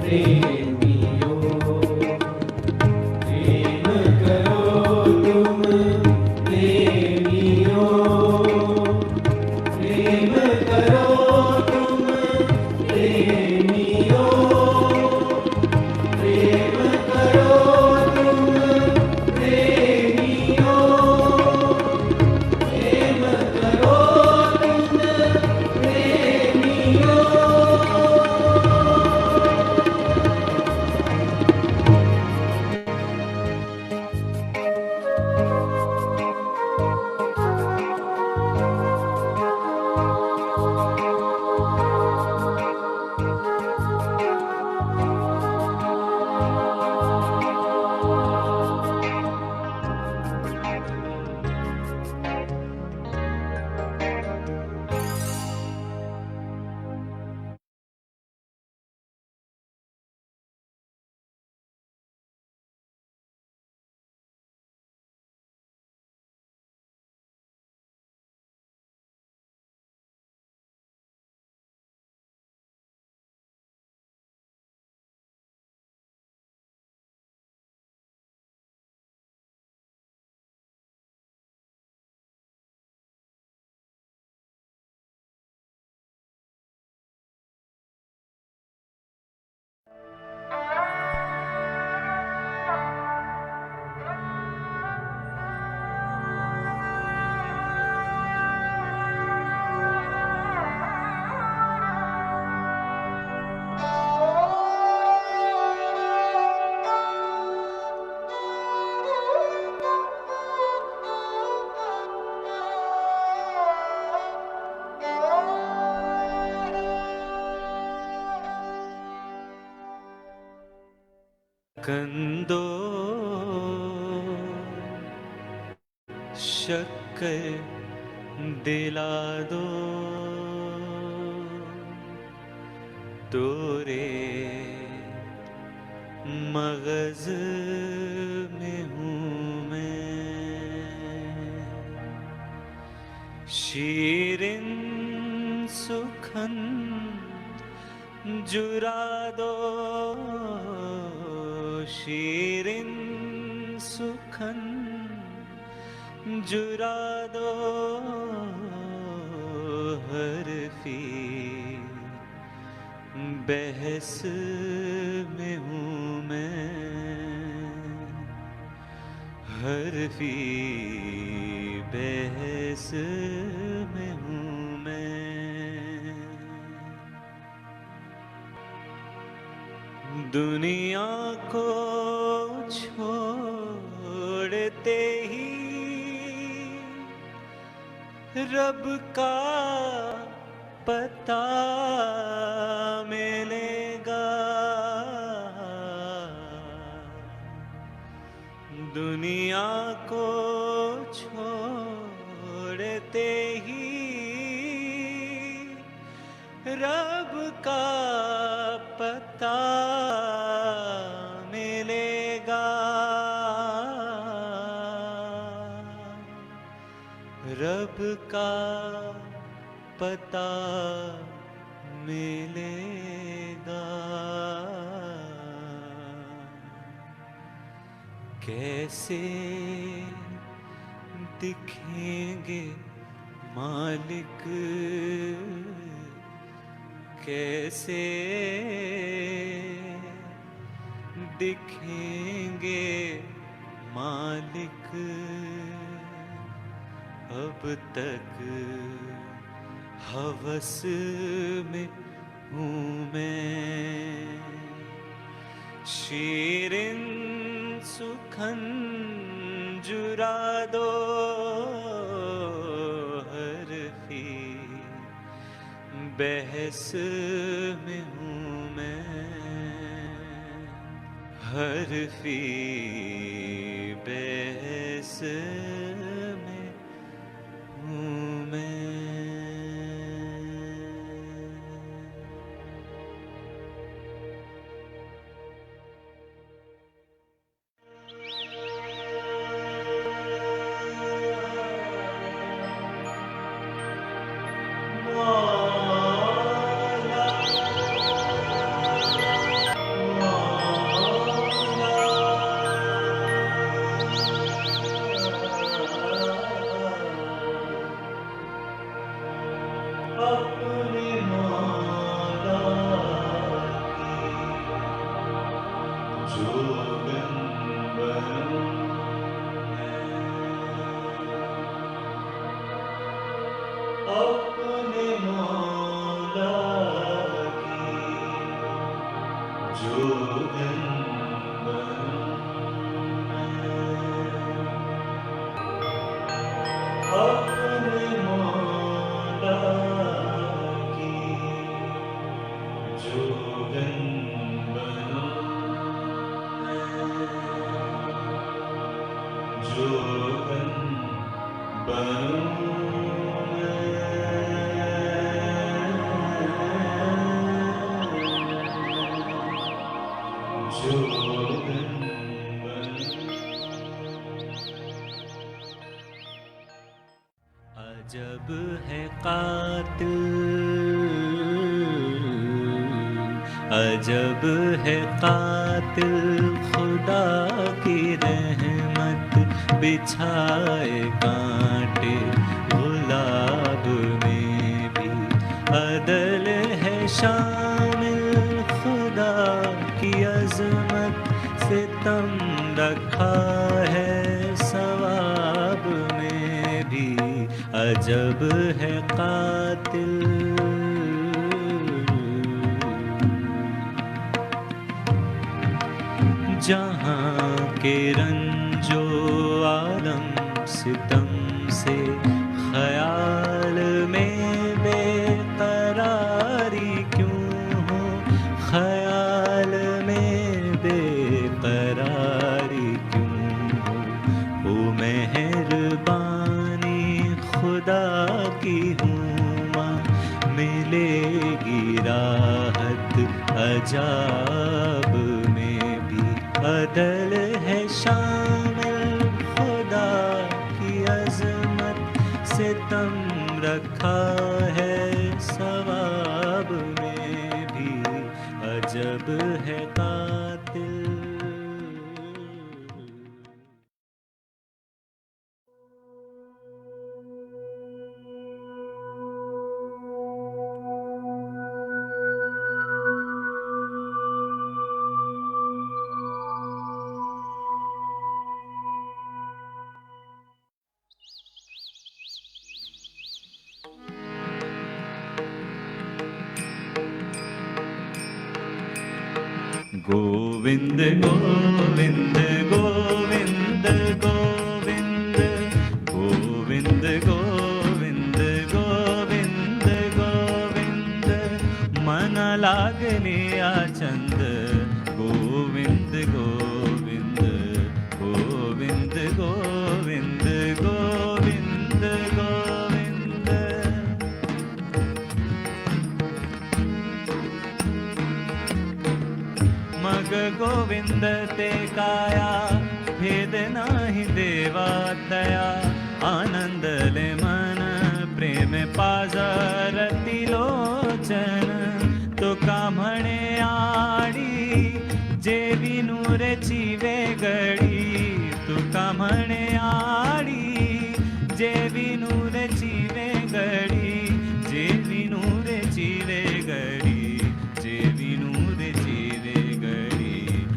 प्रेमियों, प्रेम करो तुम प्रेमियों, प्रेम करो तुम प्रेमियों, प्रेम करो तुम प्रेमियों, प्रेम करो तुम प्रेमियों। कंदो शक्कर दिला दो तोरे मगज में हूँ मैं, शीरिन सुखन जुरा दो, शीरिन सुखन जुरा दो, हरफी बहस में हूँ मैं, हरफी बहस में हूँ मैं। दुनिया को छोड़ते ही रब का पता मिलेगा, दुनिया को छोड़ते ही रब का पता मिलेगा, रब का पता मिलेगा। कैसे दिखेंगे मालिक, कैसे दिखेंगे मालिक, अब तक हवस में हूँ मैं, शीरिन सुखन जुरा दो, हरफी बहस में हूँ मैं, हरफी बहस में हूँ मैं। जोगन अपने मौला की जोगन बनो जोगन बनो अजब है कातिल, अजब है कातिल, खुदा की रहमत बिछाए कांटे गुलाब में भी। अदल है शामिल, खुदा की अजमत सितम रखा है सवाब में भी। अजब है कातिल, जहाँ के रंजो आलम सितम से ख्याल में बेकरारी क्यों हो, ख्याल में बेकरारी क्यों हो मेहरबानी खुदा की हुमा, मिलेगी राहत अजाब में भी। अदल है शामिल, खुदा की अजमत सितम रखा है सवाब में भी। अजब है कातिल। गोविंद गोविंद गोविंद गोविंद गोविंद गोविंद गोविंद गोविंद मन लागने आचंद गोविंद गोविंद गोविंद गोविंद गोविंद गोविंद। मग गोविंद ते काया भेद नाही देवा दया, आनंदले मन प्रेम पाजरती लोचन। तुका म्हणे आडी जेवी नूरेची वेगळी, तुका म्हणे आडी जेवी नूरेची वेगळी, जेवी नूरेची वेगळी, जेवी नूरेची वेगळी।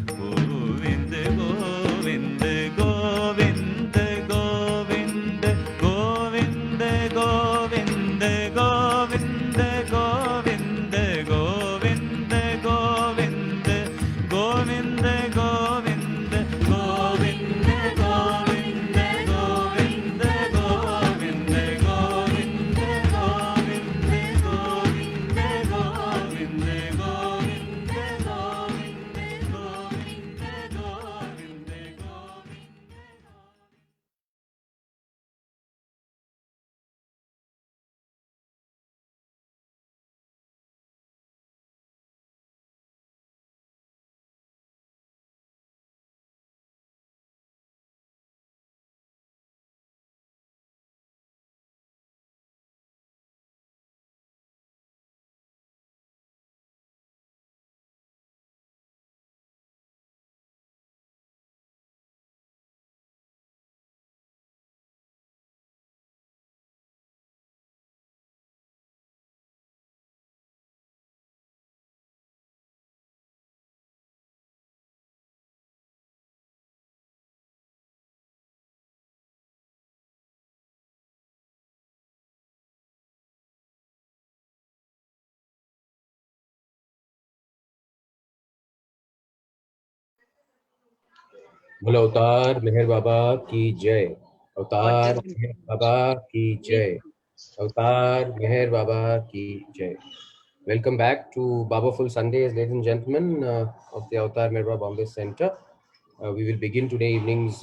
गोविंद गोविंद गोविंद गोविंद गोविंद गोविंद गोविंद गोविंद गोविंद गोविंद गोविंद गोविंद बोलो अवतार मेहर बाबा की जय। अवतार Autism. मेहर बाबा की जय। अवतार मेहर बाबा की जय. Welcome back to Babaful Sundays, ladies and gentlemen, of the Avatar Mirror Bombay Center. We will begin today evening's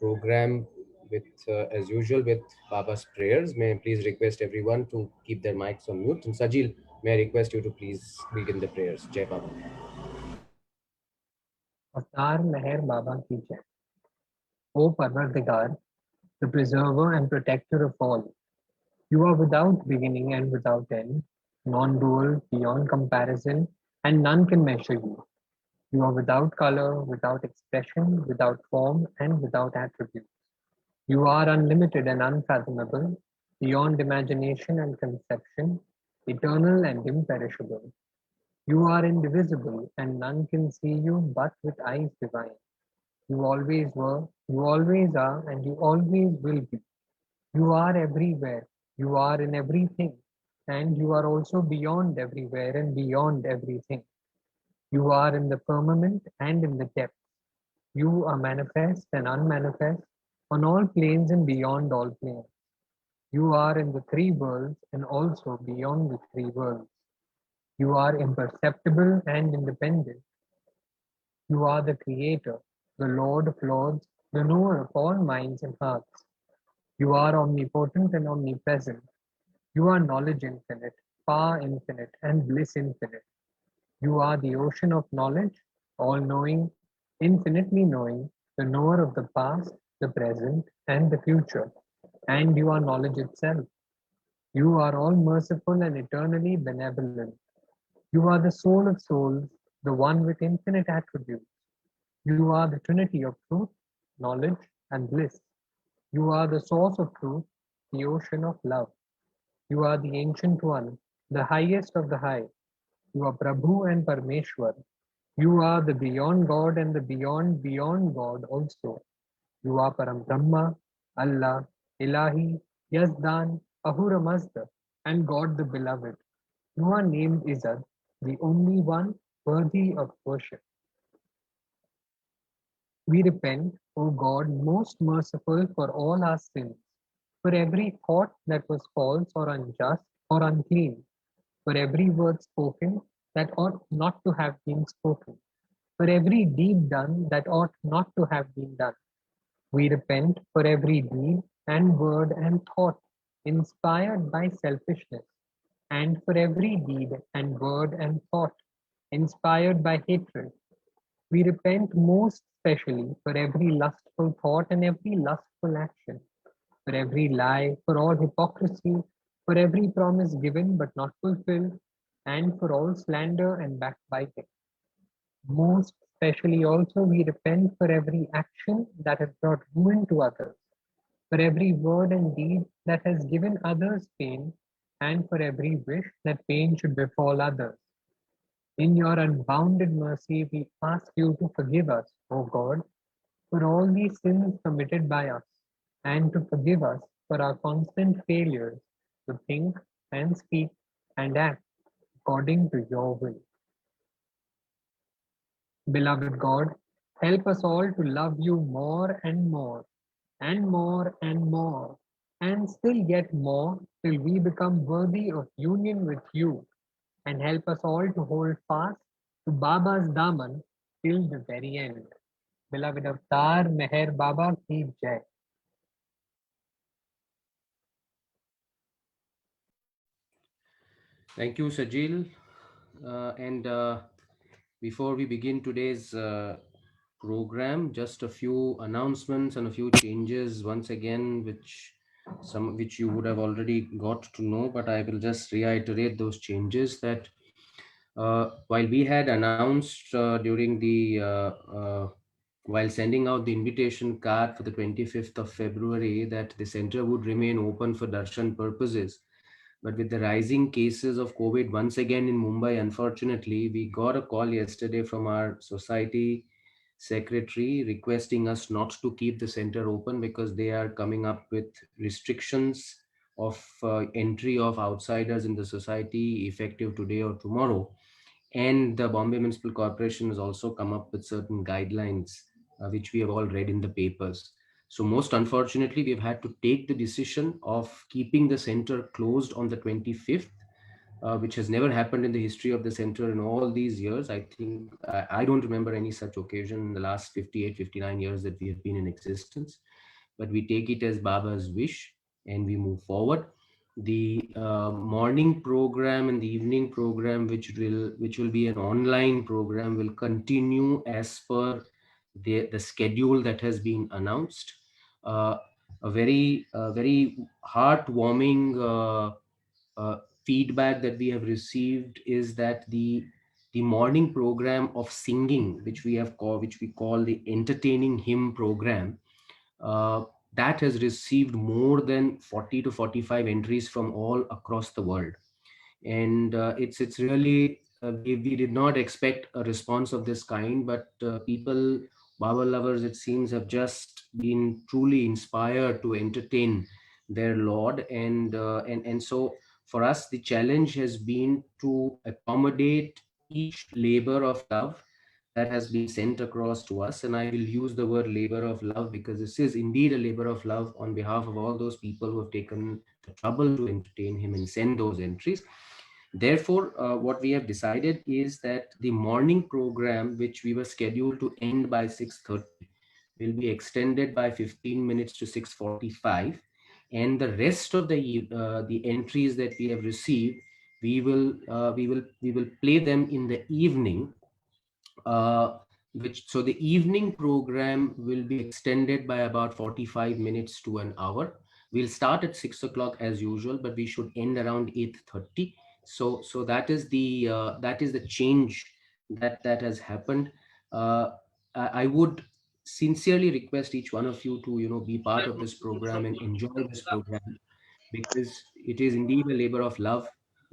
program with, as usual, with Baba's prayers. May I please request everyone to keep their mics on mute. And Sajil, may I request you to please begin the prayers. Jai Baba. अवतार मेहर बाबा की जय। O Parvardigar, the preserver and protector of all, you are without beginning and without end, non-dual, beyond comparison, and none can measure you. You are without color, without expression, without form, and without attributes. You are unlimited and unfathomable, beyond imagination and conception, eternal and imperishable. You are indivisible, and none can see you but with eyes divine. You always were, you always are, and you always will be. You are everywhere, you are in everything, and you are also beyond everywhere and beyond everything. You are in the firmament and in the depth. You are manifest and unmanifest on all planes and beyond all planes. You are in the three worlds and also beyond the three worlds. You are imperceptible and independent. You are the Creator, the Lord of Lords, the knower of all minds and hearts. You are omnipotent and omnipresent. You are knowledge infinite, power infinite, and bliss infinite. You are the ocean of knowledge, all knowing, infinitely knowing, the knower of the past, the present, and the future. And you are knowledge itself. You are all merciful and eternally benevolent. You are the soul of souls, the one with infinite attributes. You are the trinity of truth, knowledge, and bliss. You are the source of truth, the ocean of love. You are the ancient one, the highest of the high. You are Prabhu and Parmeshwar. You are the beyond God and the beyond God also. You are Param Brahma, Allah, Ilahi, Yazdan, Ahura Mazda, and God the Beloved. You are named Izzat, the only one worthy of worship. We repent, O God, most merciful, for all our sins, for every thought that was false or unjust or unclean, for every word spoken that ought not to have been spoken, for every deed done that ought not to have been done. We repent for every deed and word and thought inspired by selfishness, and for every deed and word and thought inspired by hatred. We repent most especially for every lustful thought and every lustful action, for every lie, for all hypocrisy, for every promise given but not fulfilled, and for all slander and backbiting. Most especially also we repent for every action that has brought ruin to others, for every word and deed that has given others pain, and for every wish that pain should befall others. In your unbounded mercy, we ask you to forgive us, O God, for all these sins committed by us, and to forgive us for our constant failures to think and speak and act according to your will. Beloved God, help us all to love you more and more, and more and more, and still yet more till we become worthy of union with you, and help us all to hold fast to Baba's Daman till the very end. Beloved Avatar, Meher Baba ki Jai. Thank you, Sajil. And before we begin today's program, just a few announcements and a few changes once again, which you would have already got to know, but I will just reiterate those changes that while we had announced during the while sending out the invitation card for the 25th of February that the center would remain open for darshan purposes, but with the rising cases of COVID once again in Mumbai, unfortunately, we got a call yesterday from our society secretary requesting us not to keep the center open because they are coming up with restrictions of entry of outsiders in the society effective today or tomorrow. And the Bombay Municipal Corporation has also come up with certain guidelines which we have all read in the papers. So most unfortunately, we've had to take the decision of keeping the center closed on the 25th, which has never happened in the history of the center in all these years. I think I don't remember any such occasion in the last 58, 59 years that we have been in existence. But we take it as Baba's wish and we move forward. The morning program and the evening program, which will be an online program, will continue as per the schedule that has been announced. Uh, a very heartwarming feedback that we have received is that the morning program of singing, which we call the entertaining hymn program, uh, that has received more than 40 to 45 entries from all across the world. And it's really we did not expect a response of this kind, but people, Baba lovers, it seems, have just been truly inspired to entertain their Lord. And so for us the challenge has been to accommodate each labor of love that has been sent across to us. And I will use the word labor of love because this is indeed a labor of love on behalf of all those people who have taken the trouble to entertain him and send those entries. Therefore, what we have decided is that the morning program, which we were scheduled to end by 6:30, will be extended by 15 minutes to 6:45, and the rest of the entries that we have received, we will play them in the evening. So the evening program will be extended by about 45 minutes to an hour. We'll start at 6 o'clock as usual, but we should end around 8:30. So that is the change that has happened. uh, I would sincerely request each one of you to be part of this program and enjoy this program, because it is indeed a labor of love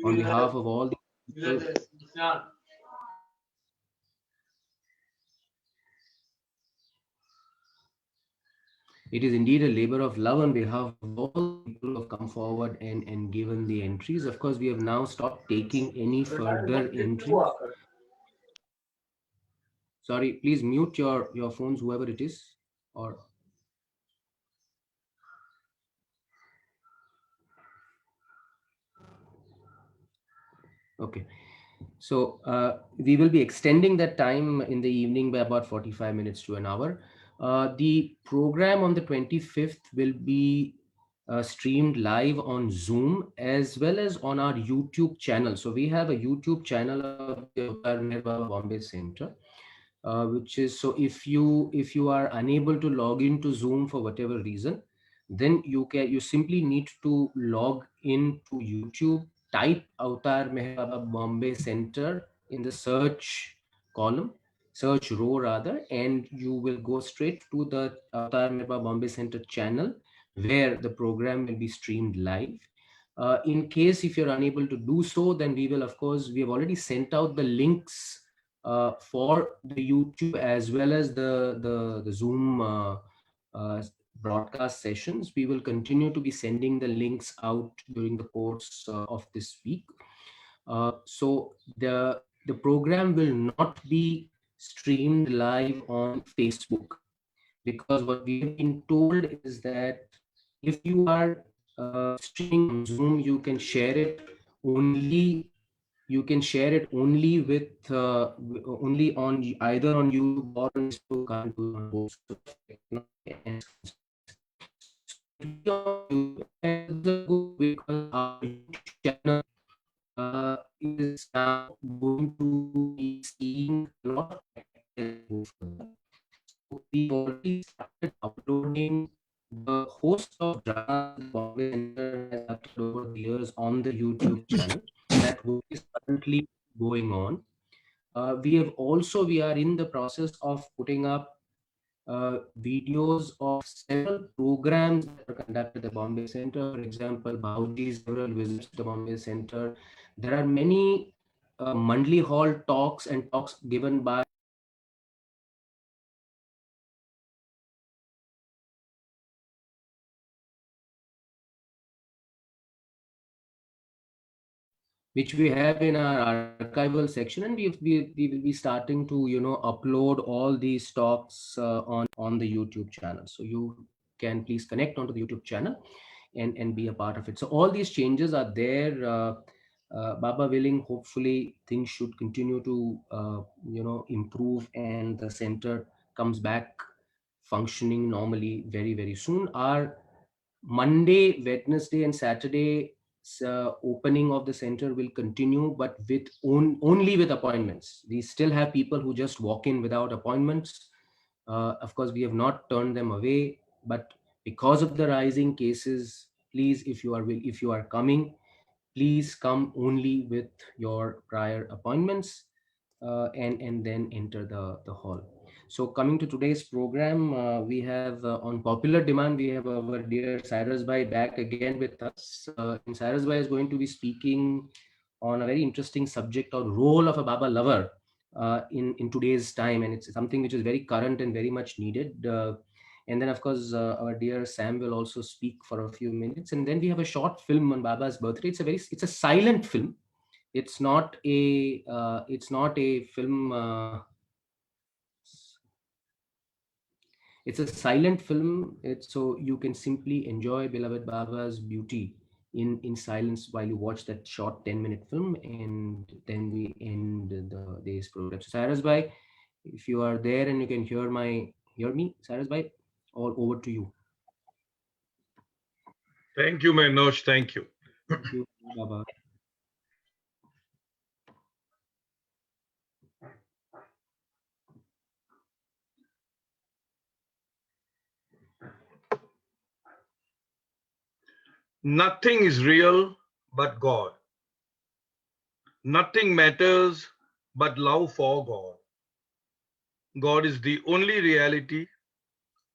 on behalf of all the people. It is indeed a labor of love on behalf of all the people who have come forward and given the entries. Of course, we have now stopped taking any further entries. Sorry, please mute your phones, whoever it is. Or okay. So we will be extending that time in the evening by about 45 minutes to an hour. The program on the 25th will be streamed live on Zoom as well as on our YouTube channel. So we have a YouTube channel of the Avatar Meher Baba Bombay Center, which is, so if you are unable to log into Zoom for whatever reason, then you simply need to log into YouTube, type Avatar Meher Baba Bombay Center in the search row rather, and you will go straight to the Avatar Meher Baba Bombay Center channel where the program will be streamed live. In case if you're unable to do so, then we have already sent out the links for the YouTube as well as the Zoom uh, broadcast sessions. We will continue to be sending the links out during the course of this week. So the program will not be streamed live on Facebook, because what we have been told is that if you are streaming on Zoom, you can share it only with only on either on YouTube or on Facebook. Can't do it on both. So because our YouTube channel is now going to be seeing a lot of activity. So we've already started uploading the host of drama the Bombay Center has uploaded over the years on the YouTube channel. That work is currently going on. We are in the process of putting up videos of several programs that are conducted at the Bombay Center. For example, Bauji's several visits to the Bombay Center. There are many Mandli Hall talks and talks given by which we have in our archival section, and we will be starting to upload all these talks on the YouTube channel. So you can please connect onto the YouTube channel and be a part of it. So all these changes are there. Baba willing, hopefully things should continue to improve, and the center comes back functioning normally very soon. Our Monday, Wednesday, and Saturday opening of the center will continue, but with only with appointments. We still have people who just walk in without appointments. Of course, we have not turned them away, but because of the rising cases, please, if you are coming, please come only with your prior appointments, and then enter the hall. So coming to today's program, we have on popular demand, we have our dear Cyrus Bhai back again with us. And Cyrus Bhai is going to be speaking on a very interesting subject, or role of a Baba lover in today's time, and it's something which is very current and very much needed. And then, of course, our dear Sam will also speak for a few minutes, and then we have a short film on Baba's birthday. It's a silent film. It's not a film. It's a silent film. It's so you can simply enjoy beloved Baba's beauty in silence while you watch that short 10-minute film, and then we end the day's program. So Cyrus Bhai, if you are there and you can hear me, Cyrus Bhai, all over to you. Thank you, Manoj. Thank you. Thank you, Baba. Nothing is real but God. Nothing matters but love for God. God is the only reality.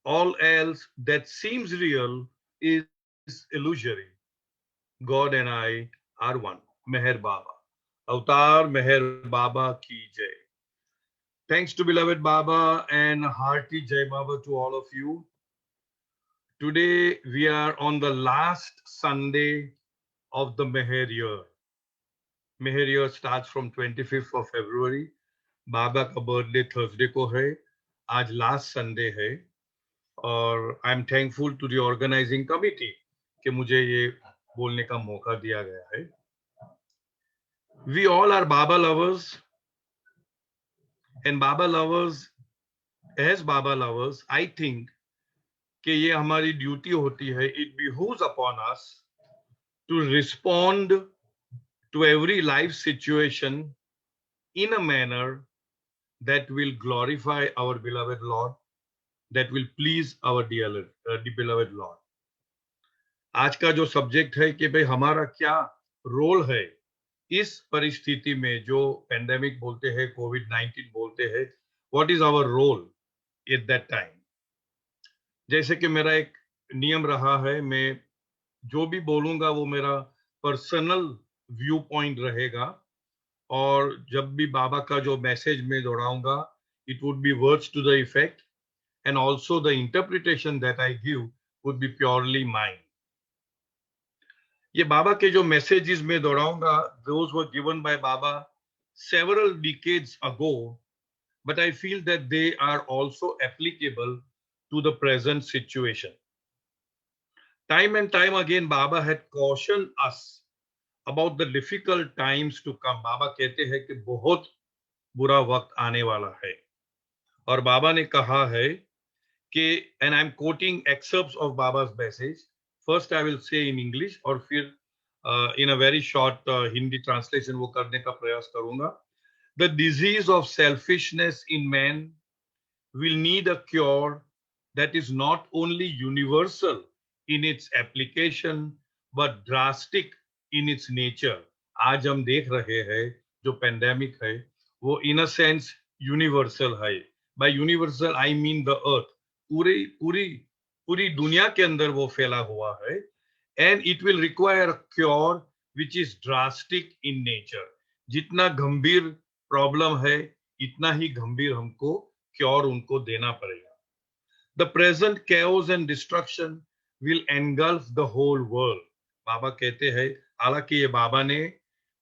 All else that seems real is illusory. God and I are one. Meher Baba. Avatar Meher Baba ki jai. Thanks to beloved Baba and hearty Jai Baba to all of you. Today we are on the last Sunday of the Meher year. Meher year starts from 25th of February. बाबा का birthday Thursday को है. आज last Sunday है और I am thankful to the organising committee कि मुझे ये बोलने का मौका दिया गया है. We all are Baba lovers and Baba lovers as Baba lovers I think कि ये हमारी ड्यूटी होती है. It behooves upon us to respond to every life situation in a manner that will glorify our beloved Lord, that will please our dear beloved Lord. आज का जो subject है कि भाई हमारा क्या रोल है इस परिस्थिति में जो पेंडेमिक बोलते हैं, कोविड-19 बोलते हैं, what is our role at that time. जैसे कि मेरा एक नियम रहा है, मैं जो भी बोलूंगा वो मेरा पर्सनल व्यू पॉइंट रहेगा और जब भी बाबा का जो मैसेज में दोहराऊंगा it would be words to the effect and also the interpretation that I give would be purely mine. ये बाबा के जो मैसेजेस में दोहराऊंगा those were given by Baba several decades ago, but I feel that they are also applicable to the present situation. Time and time again Baba had cautioned us about the difficult times to come. बाबा कहते हैं कि बहुत बुरा वक्त आने वाला है और बाबा ने कहा है कि, and I'm quoting excerpts of Baba's message. First I will say in English और फिर in a very short Hindi translation वो करने का प्रयास करूंगा. The disease of selfishness in man will need a cure that is not only universal in its application but drastic in its nature. आज हम देख रहे हैं जो पेंडेमिक है वो इन अ सेंस यूनिवर्सल है. Bye universal I mean the earth. पूरी दुनिया के अंदर वो फैला हुआ है. And it will require a cure which is drastic in nature. जितना गंभीर प्रॉब्लम है इतना ही गंभीर हमको क्योर उनको देना पड़ेगा. The present chaos and destruction will engulf the whole world. Baba कहते हैं, हालांकि ये बाबा ने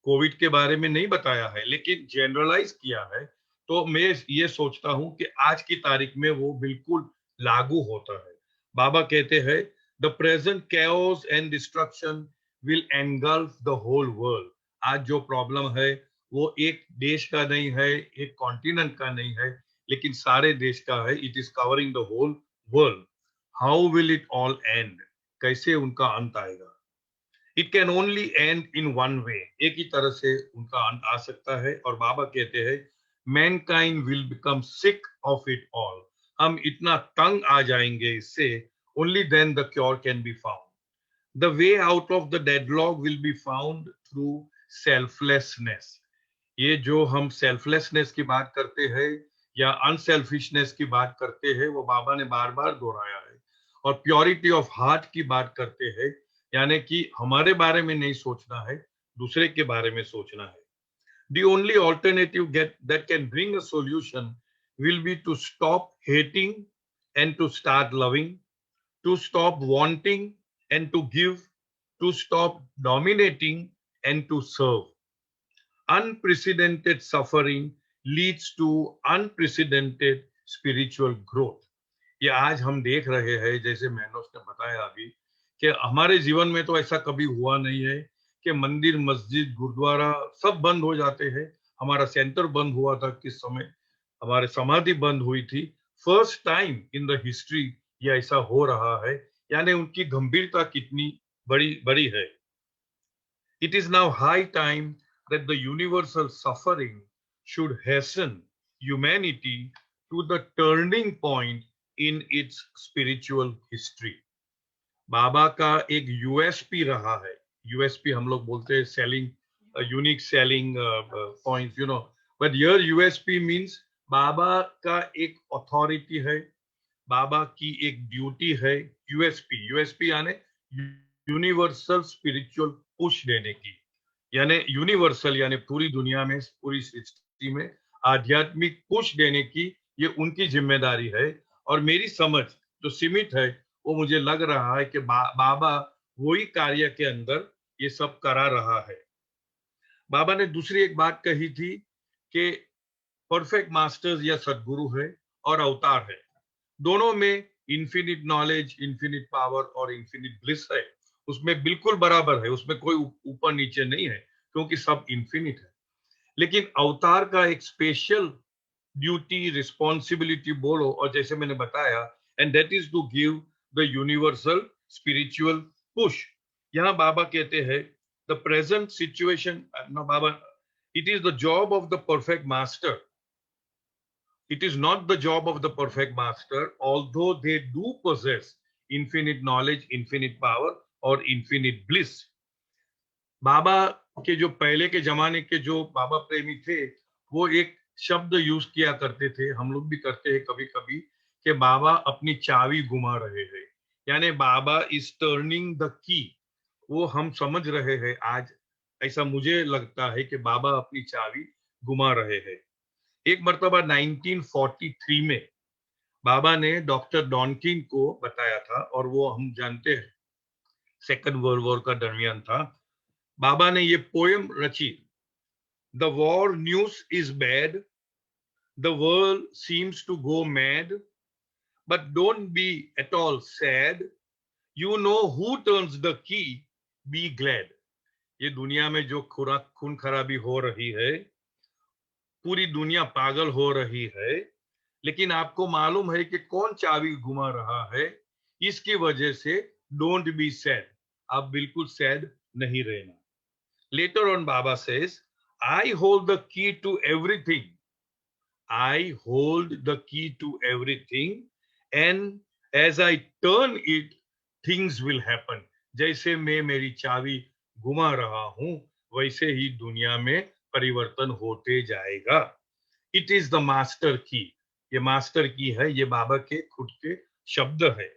कोविड के बारे में नहीं बताया है, लेकिन जनरलाइज किया है। तो मैं ये सोचता हूं कि आज की तारीख में वो बिल्कुल लागू होता है। बाबा कहते हैं the present chaos and destruction will engulf the whole world. आज जो प्रॉब्लम है वो एक देश का नहीं है, एक कॉन्टिनेंट का नहीं है, लेकिन सारे देश का है। It is covering the whole world. How will it all end? कैसे उनका अंत आएगा? It can only end in one way. एक ही तरह से उनका अंत आ सकता है। और बाबा कहते हैं mankind will become sick of it all. हम इतना तंग आ जाएंगे इससे, only then the cure can be found. The way out of the deadlock will be found through selflessness. ये जो हम सेल्फलेसनेस की बात करते हैं या अनसेल्फिशनेस की बात करते हैं, वो बाबा ने बार बार दोहराया है। और प्योरिटी ऑफ हार्ट की बात करते हैं, यानी कि हमारे बारे में नहीं सोचना है, दूसरे के बारे में सोचना है। The only alternative that can bring a solution will be to stop hating and to start loving, to stop wanting and to give, to stop dominating and to serve. Unprecedented suffering leads to unprecedented spiritual growth. ये आज हम देख रहे हैं, जैसे mannose ने बताया अभी, कि हमारे जीवन में तो ऐसा कभी हुआ नहीं है कि मंदिर, मस्जिद, गुरुद्वारा सब बंद हो जाते हैं। हमारा सेंटर बंद हुआ था, किस समय हमारे समाधि बंद हुई थी। First time in the history ये ऐसा हो रहा है, यानी उनकी गंभीरता कितनी बड़ी बड़ी है। It is now high time that the universal suffering should hasten humanity to the turning point in its spiritual history. बाबा का एक यूएसपी रहा है। यूएसपी हम लोग बोलते हैं selling, unique selling point, but here USP means Baba का एक अथॉरिटी है, बाबा की एक ड्यूटी है। यूएसपी यानी यूनिवर्सल स्पिरिचुअल पुश देने की, यानी यूनिवर्सल यानी पूरी दुनिया में, पूरी सृष्टि में आध्यात्मिक पुश देने की ये उनकी जिम्मेदारी है। और मेरी समझ जो सीमित है, वो मुझे लग रहा है कि बाबा वही कार्य के अंदर ये सब करा रहा है। बाबा ने दूसरी एक बात कही थी कि परफेक्ट मास्टर्स या सदगुरु है और अवतार है, दोनों में इन्फिनिट नॉलेज, इन्फिनिट पावर और इन्फिनिट ब्लिस है। उसमें बिल्कुल बराबर है, उसमें कोई ऊपर नीचे नहीं है, क्योंकि सब इन्फिनिट है। लेकिन अवतार का एक स्पेशल ड्यूटी, रिस्पॉन्सिबिलिटी बोलो, और जैसे मैंने बताया, and that is to give the universal spiritual push. यहाँ बाबा कहते हैं the present situation, Baba, it is the job of the perfect master. It is not the job of the perfect master, although they do possess infinite knowledge, infinite power और infinite bliss. बाबा के जो पहले के जमाने के जो बाबा प्रेमी थे, वो एक शब्द यूज किया करते थे, हम लोग भी करते हैं कभी कभी, कि बाबा अपनी चाबी घुमा रहे हैं, यानी बाबा इज टर्निंग द की। वो हम समझ रहे हैं आज, ऐसा मुझे लगता है कि बाबा अपनी चाबी घुमा रहे हैं। एक मर्तबा 1943 में बाबा ने डॉक्टर डॉनकिन को बताया था, और वो हम जानते हैं सेकंड वर्ल्ड वॉर का दरमियान था। बाबा ने ये पोएम रची, the war news is bad, the world seems to go mad, but don't be at all sad, you know who turns the key, be glad. ये दुनिया में जो खून खराबी हो रही है, पूरी दुनिया पागल हो रही है, लेकिन आपको मालूम है कि कौन चाबी घुमा रहा है। इसकी वजह से डोंट बी सैड, आप बिल्कुल सैड नहीं रहना। Later on Baba says, I hold the key to everything, I hold the key to everything, and as I turn it things will happen. जैसे मैं मेरी चाबी घुमा रहा हूं, वैसे ही दुनिया में परिवर्तन होते जाएगा। इट इज द मास्टर की, ये मास्टर की है, ये बाबा के खुद के शब्द है।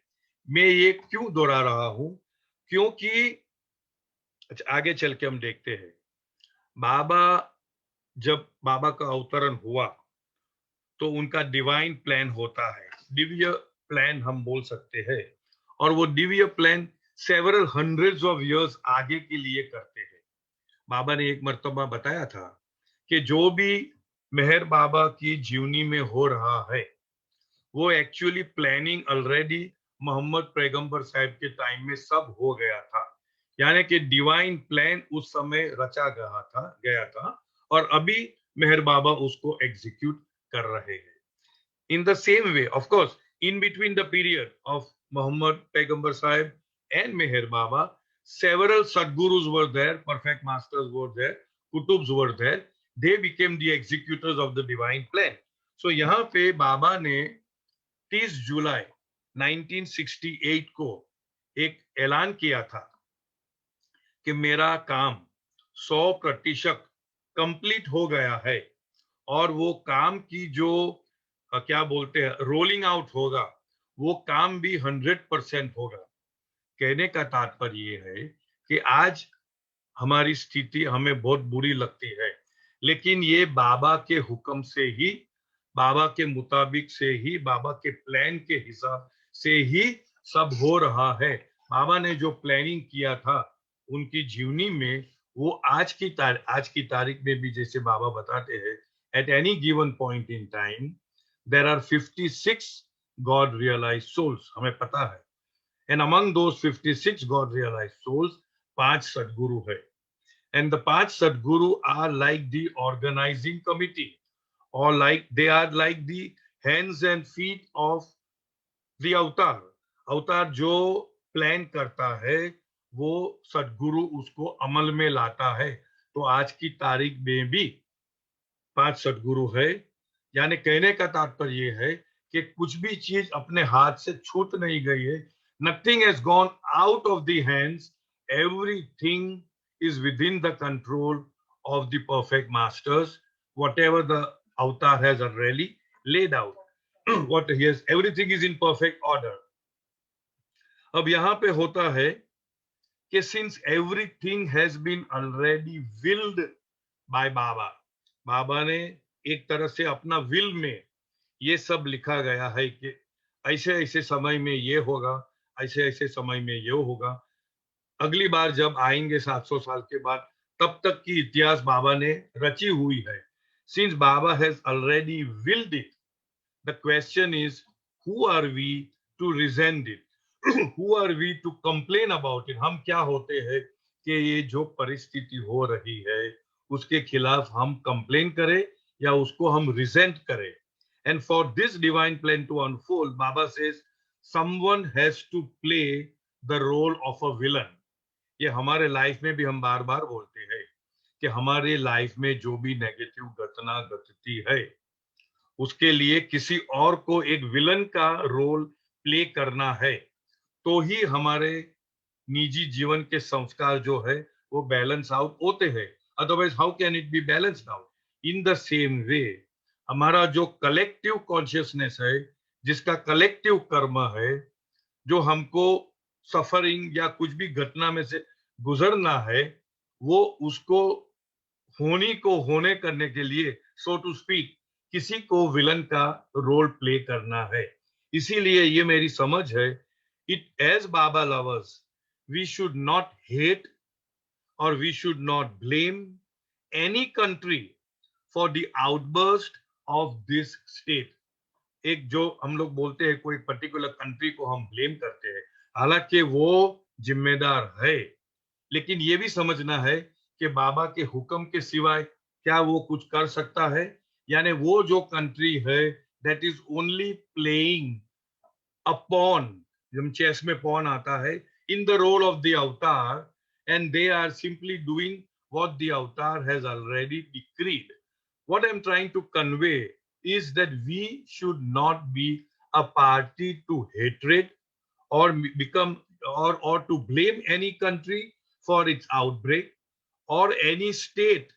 मैं ये क्यों दोहरा रहा हूं? क्योंकि आगे चल के हम देखते हैं, जब बाबा का अवतरण हुआ तो उनका डिवाइन प्लान होता है, दिव्य प्लान हम बोल सकते हैं, और वो Divya plan several hundreds of years आगे के लिए करते हैं। बाबा ने एक मर्तबा बताया था कि जो भी मेहर बाबा की जीवनी में हो रहा है वो एक्चुअली प्लानिंग ऑलरेडी मोहम्मद पैगंबर साहब के टाइम में सब हो गया था, यानी कि डिवाइन प्लान उस समय रचा गया था और अभी मेहर बाबा उसको एग्जीक्यूट कर रहे हैं. In the same way, of course, in between the period of Muhammad Paigambar Sahib and Meher Baba, several Sadgurus were there, perfect masters were there, Kutubs were there. They became the executors of the divine plan. So यहाँ पे बाबा ने 30 जुलाई 1968 को एक ऐलान किया था कि मेरा काम 100% कंप्लीट हो गया है और वो काम की जो क्या बोलते हैं रोलिंग आउट होगा, वो काम भी 100% होगा. कहने का तात्पर्य ये है कि आज हमारी स्थिति हमें बहुत बुरी लगती है, लेकिन ये बाबा के हुक्म से ही, बाबा के मुताबिक से ही, बाबा के प्लान के हिसाब से ही सब हो रहा है. बाबा ने जो प्लानिंग किया था उनकी जीवनी में, वो आज की तारीख में भी जैसे बाबा बताते हैं, at any given point in time there are 56 God realized souls, हमें पता है. And among those 56 God realized souls, 5 Sadguru है. And the 5 Sadguru are like the organizing committee, or they are like the hands and feet of the avatar. अवतार जो plan करता है वो सदगुरु उसको अमल में लाता है. तो आज की तारीख में भी 5 सदगुरु है. यानी कहने का तात्पर्य ये है कि कुछ भी चीज अपने हाथ से छूट नहीं गई है. Nothing has gone out of the hands, everything is within the control of the perfect masters. Whatever the avatar has already laid out, what he has, everything is in perfect order. अब यहाँ पे होता है कि since everything has been already willed by Baba, Baba ने एक तरह से अपना विल में ये सब लिखा गया है कि ऐसे ऐसे समय में ये होगा, ऐसे ऐसे समय में ये होगा, अगली बार जब आएंगे 700 साल के बाद, तब तक की इतिहास बाबा ने रची हुई है. Since Baba has already willed it, the question is who are we to resent it, who are we to complain about it. हम क्या होते हैं कि ये जो परिस्थिति हो रही है उसके खिलाफ हम कंप्लेन करें या उसको हम रिजेंट करें. And for this divine plan to unfold, Baba says, someone has to play the role of a villain. ये हमारे लाइफ में भी हम बार बार बोलते हैं कि हमारे लाइफ में जो भी नेगेटिव घटना घटती है उसके लिए किसी और को एक विलन का रोल प्ले करना है, तो ही हमारे निजी जीवन के संस्कार जो है वो बैलेंस आउट होते हैं. Otherwise how can it be balanced out? In the same वे हमारा जो कलेक्टिव कॉन्शियसनेस है, जिसका कलेक्टिव कर्म है, जो हमको सफरिंग या कुछ भी घटना में से गुजरना है, वो उसको होने करने के लिए, सो टू स्पीक, किसी को विलन का रोल प्ले करना है. इसीलिए ये मेरी समझ है, it as Baba lovers we should not hate और we should not blame any country for the outburst of this state. एक जो हम लोग बोलते हैं कोई पर्टिकुलर कंट्री को हम ब्लेम करते हैं, हालांकि वो जिम्मेदार है, लेकिन ये भी समझना है कि बाबा के हुक्म के सिवाय क्या वो कुछ कर सकता है. यानी वो जो कंट्री है that is only playing a pawn, जब चेस में पॉन आता है, in the role of the avatar, and they are simply doing what the avatar has already decreed. What I'm trying to convey is that we should not be a party to hatred or become or to blame any country for its outbreak or any state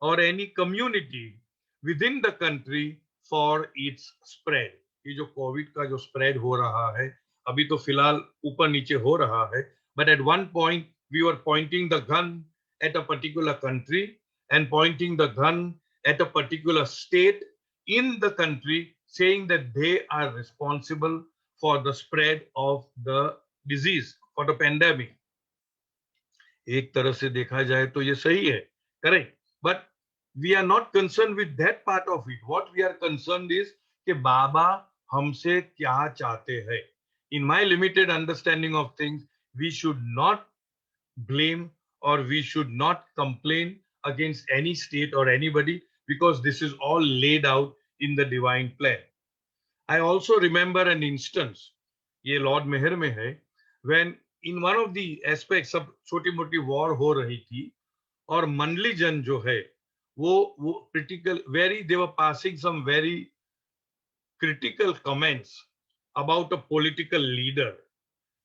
or any community within the country for its spread. ये जो Covid का जो spread हो रहा है, अभी तो फिलहाल ऊपर नीचे हो रहा है, but at one point we were pointing the gun at a particular country and pointing the gun at a particular state in the country, saying that they are responsible for the spread of the disease, for the pandemic. एक तरह से देखा जाए तो ये सही है, correct, but we are not concerned with that part of it. What we are concerned is कि बाबा हमसे क्या चाहते हैं. In my limited understanding of things, we should not blame or we should not complain against any state or anybody, because this is all laid out in the divine plan. I also remember an instance, ये Lord मेहर में है, when in one of the aspects सब छोटी मोटी war हो रही थी और मंडली जन जो है वो critical, very, they were passing some very critical comments about a political leader.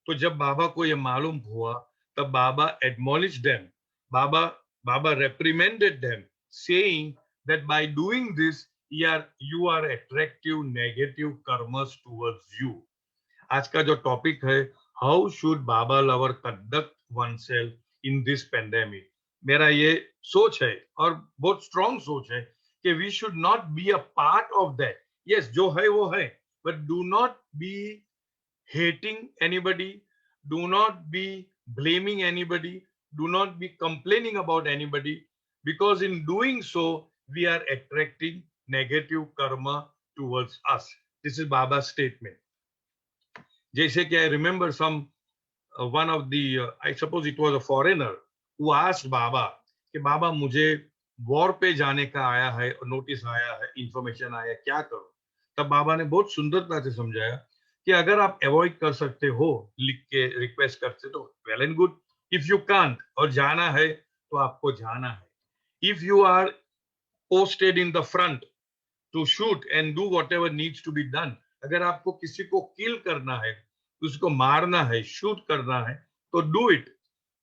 तो जब बाबा को ये मालूम हुआ तब बाबा admonished them, Baba reprimanded them, saying that by doing this you are attractive negative karmas towards you. आज का जो टॉपिक है, how should Baba lover conduct oneself in this pandemic, मेरा ये सोच है और बहुत स्ट्रॉन्ग सोच है कि we should not be a part of that. Yes, जो है वो है, but do not be hating anybody, do not be blaming anybody, do not be complaining about anybody, because in doing so we are attracting negative karma towards us. This is Baba's statement. जैसे कि I remember one of the I suppose it was a foreigner who asked Baba कि बाबा मुझे war पे जाने का आया है, notice आया है, इंफॉर्मेशन आया, क्या करूं. तब बाबा ने बहुत सुंदरता से समझाया कि अगर आप अवॉइड कर सकते हो, लिख के रिक्वेस्ट करते तो well and good. If you can't और जाना है तो आपको जाना है. If you are posted in the front to shoot and do whatever needs to be done, अगर आपको किसी को किल करना है, उसको मारना है, शूट करना है, तो do it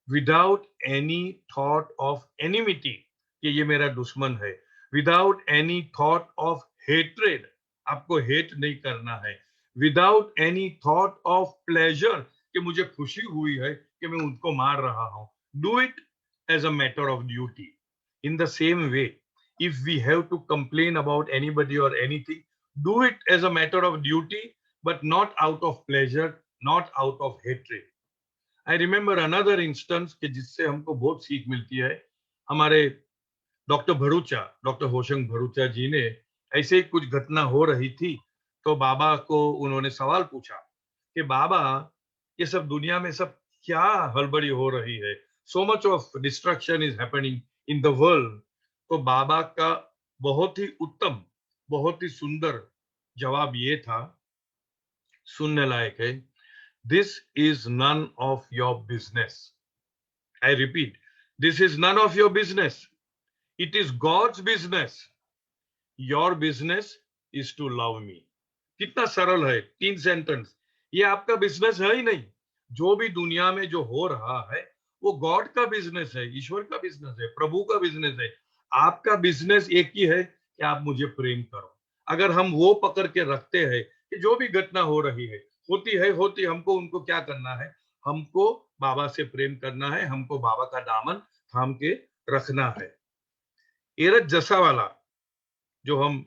without any thought of enmity कि ये मेरा दुश्मन है, without any thought of hatred, आपको हेट नहीं करना है, without any thought of pleasure कि मुझे खुशी हुई है कि मैं उनको मार रहा हूं. Do it as a matter of duty. In the same way, if we have to complain about anybody or anything, do it as a matter of duty, but not out of pleasure, not out of hatred. I remember another instance कि जिससे हमको बहुत सीख मिलती है. हमारे doctor Hoshang Bharucha जी ने ऐसे ही कुछ घटना हो रही थी तो बाबा को उन्होंने सवाल पूछा कि बाबा ये सब दुनिया में सब क्या हड़बड़ी हो रही है, so much of destruction is happening in the world. तो बाबा का बहुत ही उत्तम, बहुत ही सुंदर जवाब ये था, सुनने लायक है. This is none of your business. I repeat, this is none of your business. It is God's business. Your business is to love me. कितना सरल है, 3 सेंटेंस. ये आपका बिजनेस है ही नहीं. जो भी दुनिया में जो हो रहा है वो गॉड का बिजनेस है, ईश्वर का बिजनेस है, प्रभु का बिजनेस है. आपका बिजनेस एक ही है कि आप मुझे प्रेम करो. अगर हम वो पकड़ के रखते हैं कि जो भी घटना हो रही है होती, हमको उनको क्या करना है, हमको बाबा से प्रेम करना है, हमको बाबा का दामन थाम के रखना है. एरज जसावाला जो हम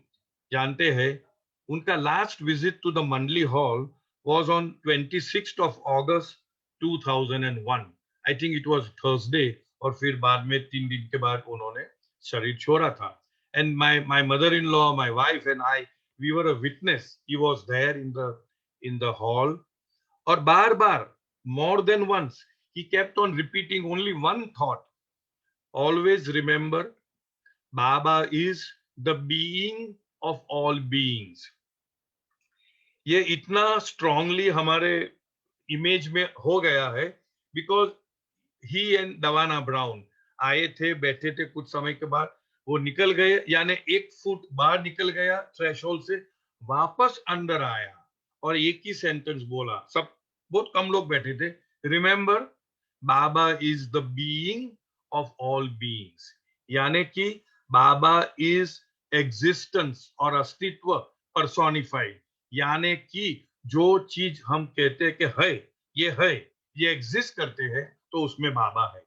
जानते हैं, उनका लास्ट विजिट टू द मंडली hall was on 26th of August 2001. I think it was Thursday, और फिर बाद में 3 दिन के बाद उन्होंने शरीर छोड़ा था. And my mother-in-law, my wife and I, we were a witness. He was there in the hall. और बार-बार, more than once, he kept on repeating only one thought. Always remember, Baba is the being of all beings. ये इतना strongly हमारे image में हो गया है because he and दवाना ब्राउन आए थे, बैठे थे, कुछ समय के बाद वो निकल गए, यानी 1 फुट बाहर निकल गया थ्रेशोल्ड से, वापस अंदर आया और एक ही सेंटेंस बोला. सब बहुत कम लोग बैठे थे. Remember, Baba is the being of all beings, यानी कि बाबा इज एग्जिस्टेंस और अस्तित्व पर्सोनिफाइड, यानी कि जो चीज हम कहते हैं कि है, ये एग्जिस्ट करते हैं, तो उसमें बाबा है.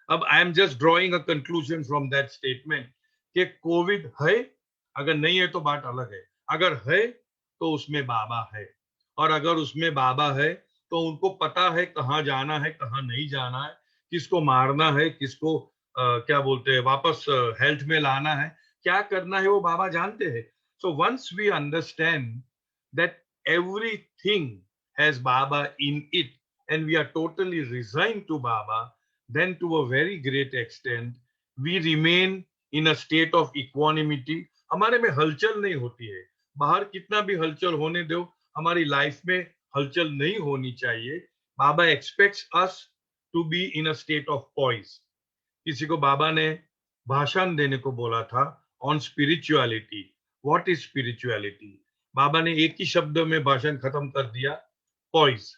अब आई am just drawing a conclusion from that statement कि कोविड है, अगर नहीं है तो बात अलग है, अगर है तो उसमें बाबा है, और अगर उसमें बाबा है तो उनको पता है कहाँ जाना है, कहाँ नहीं जाना है, किसको मारना है, किसको क्या बोलते हैं, वापस हेल्थ में लाना है, क्या करना है वो बाबा जानते हैं. So once we understand that everything has Baba in it and we are totally resign to Baba, then to a very great extent we remain in a state of equanimity. हमारे में हलचल नहीं होती है. बाहर कितना भी हलचल होने दो, हमारी लाइफ में हलचल नहीं होनी चाहिए. Baba expects us to be in a state of poise. किसी को बाबा ने भाषण देने को बोला था on spirituality. What is spirituality? Baba ने एक ही शब्द में भाषण खत्म कर दिया, पॉइज,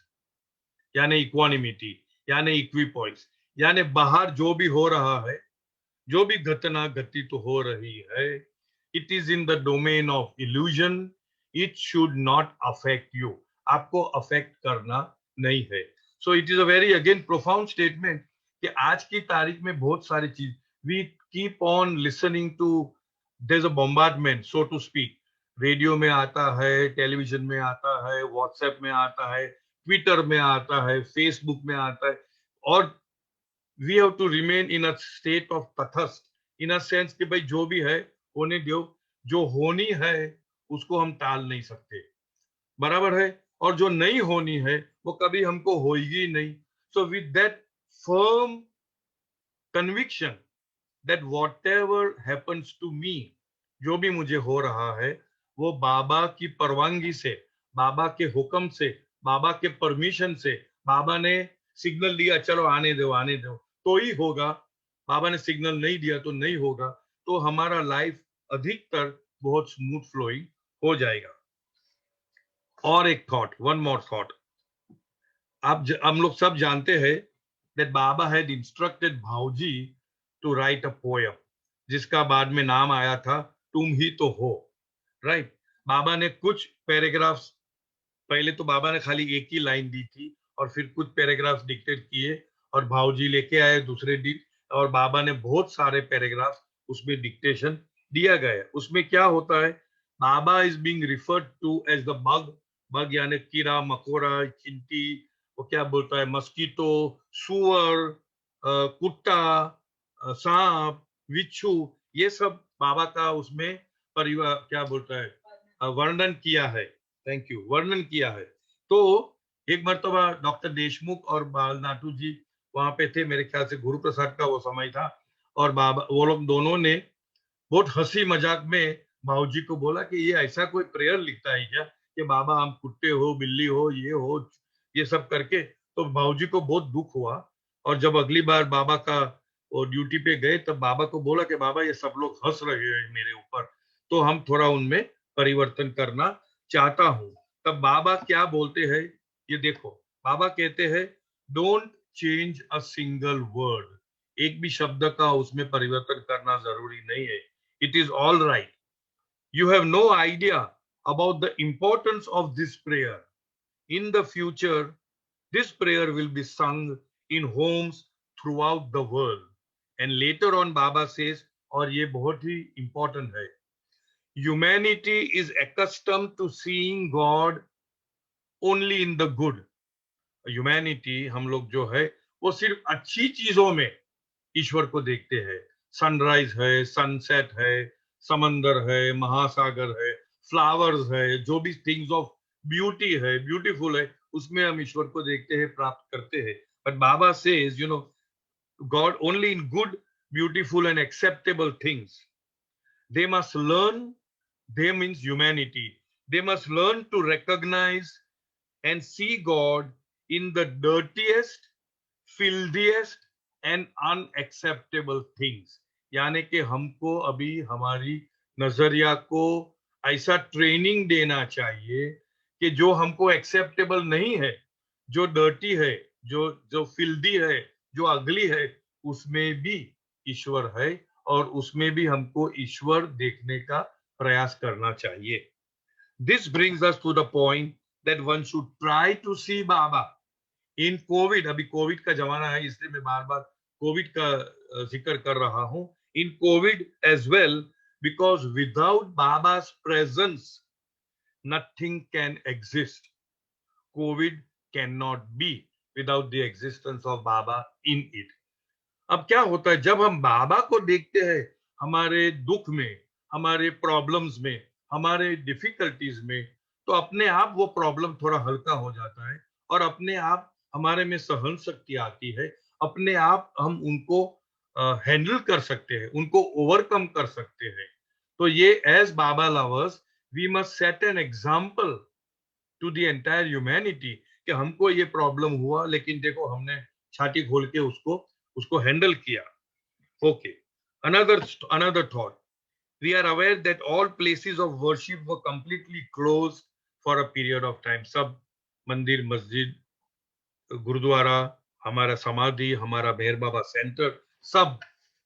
यानी इक्वानिमिटी, यानी इक्विपॉइज. यानी बाहर जो भी हो रहा है, जो भी घटना घटित हो रही है, it is in the domain of illusion. It should not affect you. आपको अफेक्ट करना नहीं है. So it is a very again profound statement कि आज की तारीख में बहुत सारी चीज we keep on listening to. There is a bombardment, so to speak. Radio में आता है, टेलीविजन में आता है, व्हाट्सएप में आता है, ट्विटर में आता है, फेसबुक में आता है. और we have to remain in a state of तटस्थ, in a sense कि भाई जो भी है होने दो. जो होनी है उसको हम टाल नहीं सकते, बराबर है. और जो नहीं होनी है वो कभी हमको होगी नहीं. So with that firm conviction that whatever happens to me, जो भी मुझे हो रहा है वो बाबा की परवानगी से, बाबा के हुक्म से, बाबा के परमिशन से. बाबा ने सिग्नल दिया, चलो आने दो आने दो, तो ही होगा. बाबा ने सिग्नल नहीं दिया तो नहीं होगा. तो हमारा लाइफ अधिकतर बहुत स्मूथ फ्लोइंग हो जाएगा. और एक थॉट, वन मोर थॉट. आप हम लोग सब जानते हैं that बाबा had instructed भाऊजी to write a poem, जिसका बाद में नाम आया था तुम ही तो हो. राइट. बाबा ने कुछ पैराग्राफ्स, पहले तो बाबा ने खाली एक ही लाइन दी थी और फिर कुछ पैराग्राफ्स डिक्टेट किए और भाऊजी लेके आए दूसरे दिन, और बाबा ने बहुत सारे पैराग्राफ्स उसमें डिक्टेशन दिया गया. उसमें क्या होता है, Baba is being referred to as the bug. Bug यानी कीड़ा मकोड़ा, चिंटी, वो क्या बोलता है, मस्कीटो, सुअर, कुत्ता, सांप, बिच्छू, ये सब बाबा का उसमें परिवार क्या बोलता है वर्णन किया है. थैंक यू, वर्णन किया है. तो एक मर्तबा डॉक्टर देशमुख और बालनाटू जी वहां पे थे, मेरे ख्याल से गुरु प्रसाद का वो समय था, और बाबा वो लोग दोनों ने बहुत हंसी मजाक में भाऊजी को बोला कि ये ऐसा कोई प्रेयर लिखता है क्या कि बाबा हम कुत्ते हो, बिल्ली हो, ये सब करके. तो भाऊजी को बहुत दुख हुआ. और जब अगली बार बाबा का वो ड्यूटी पे गए तब बाबा को बोला कि बाबा ये सब लोग हंस रहे हैं मेरे ऊपर, तो हम थोड़ा उनमें परिवर्तन करना चाहता हूं. तब बाबा क्या बोलते हैं ये देखो. बाबा कहते हैं don't change a single word. एक भी शब्द का उसमें परिवर्तन करना जरूरी नहीं है. It is all right. You have no idea about the importance of this prayer. In the future this prayer will be sung in homes throughout the world. And later on Baba says, और ये बहुत ही important है, humanity is accustomed to seeing God only in the good. Humanity, हम लोग जो है वो सिर्फ अच्छी चीजों में ईश्वर को देखते हैं. सनराइज है, सनसेट है, समंदर है, महासागर है, फ्लावर्स है, जो भी थिंग्स ऑफ ब्यूटी है, ब्यूटीफुल है, उसमें हम ईश्वर को देखते हैं, प्राप्त करते हैं. But Baba says God only in good, beautiful and acceptable things. They must learn. They means humanity. They must learn to recognize and see God in the dirtiest, filthiest and unacceptable things. यानी कि हमको अभी हमारी नजरिया को ऐसा training देना चाहिए कि जो हमको एक्सेप्टेबल नहीं है, जो डर्टी है, जो फिल्दी है, जो अगली है, उसमें भी ईश्वर है और उसमें भी हमको ईश्वर देखने का प्रयास करना चाहिए. This brings us to the point that one should try to see Baba in COVID. अभी कोविड का जमाना है इसलिए मैं बार बार कोविड का जिक्र कर रहा हूं. In COVID as well, because without Baba's presence nothing can exist. COVID cannot be without the existence of Baba in it. अब क्या होता है जब हम बाबा को देखते हैं हमारे दुख में, हमारे प्रॉब्लम्स में, हमारे डिफिकल्टीज में, तो अपने आप वो प्रॉब्लम थोड़ा हल्का हो जाता है और अपने आप हमारे में सहन शक्ति आती है, अपने आप हम उनको हैंडल कर सकते हैं, उनको ओवरकम कर सकते हैं। तो ये as Baba lovers we must set an example to the entire humanity कि हमको ये प्रॉब्लम हुआ लेकिन देखो हमने छाती खोल के उसको हैंडल किया। Okay, another thought. We are aware that all places of worship were completely closed for a period of time. सब मंदिर, मस्जिद, गुरुद्वारा, हमारा समाधि, हमारा मेहर बाबा सेंटर, सब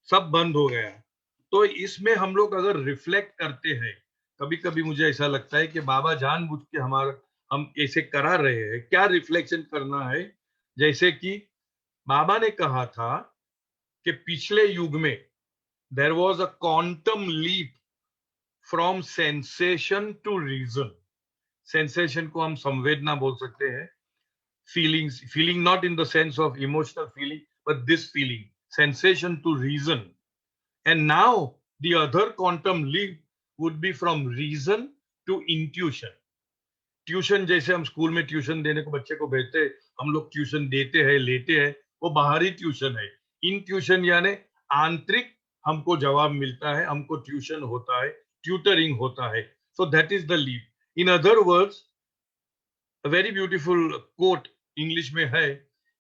सब बंद हो गया। तो इसमें हम लोग अगर रिफ्लेक्ट करते हैं, कभी कभी मुझे ऐसा लगता है कि बाबा जानबूझ के हमारा हम ऐसे करा रहे हैं। क्या रिफ्लेक्शन करना है? जैसे कि बाबा ने कहा था कि पिछले युग में there was a quantum leap from sensation to reason. Sensation को हम संवेदना बोल सकते हैं, feeling not in the sense of emotional feeling, but this feeling, sensation to reason. And now the other quantum leap would be from reason to intuition. Tuition जैसे हम school में tuition देने को बच्चे को भेजते हैं, हम लोग ट्यूशन देते हैं, लेते हैं, वो बाहरी ट्यूशन है। इन ट्यूशन यानी आंतरिक हमको जवाब मिलता है, हमको ट्यूशन होता है, ट्यूटरिंग होता है। So that is the leap. In other words, a very beautiful quote English में है,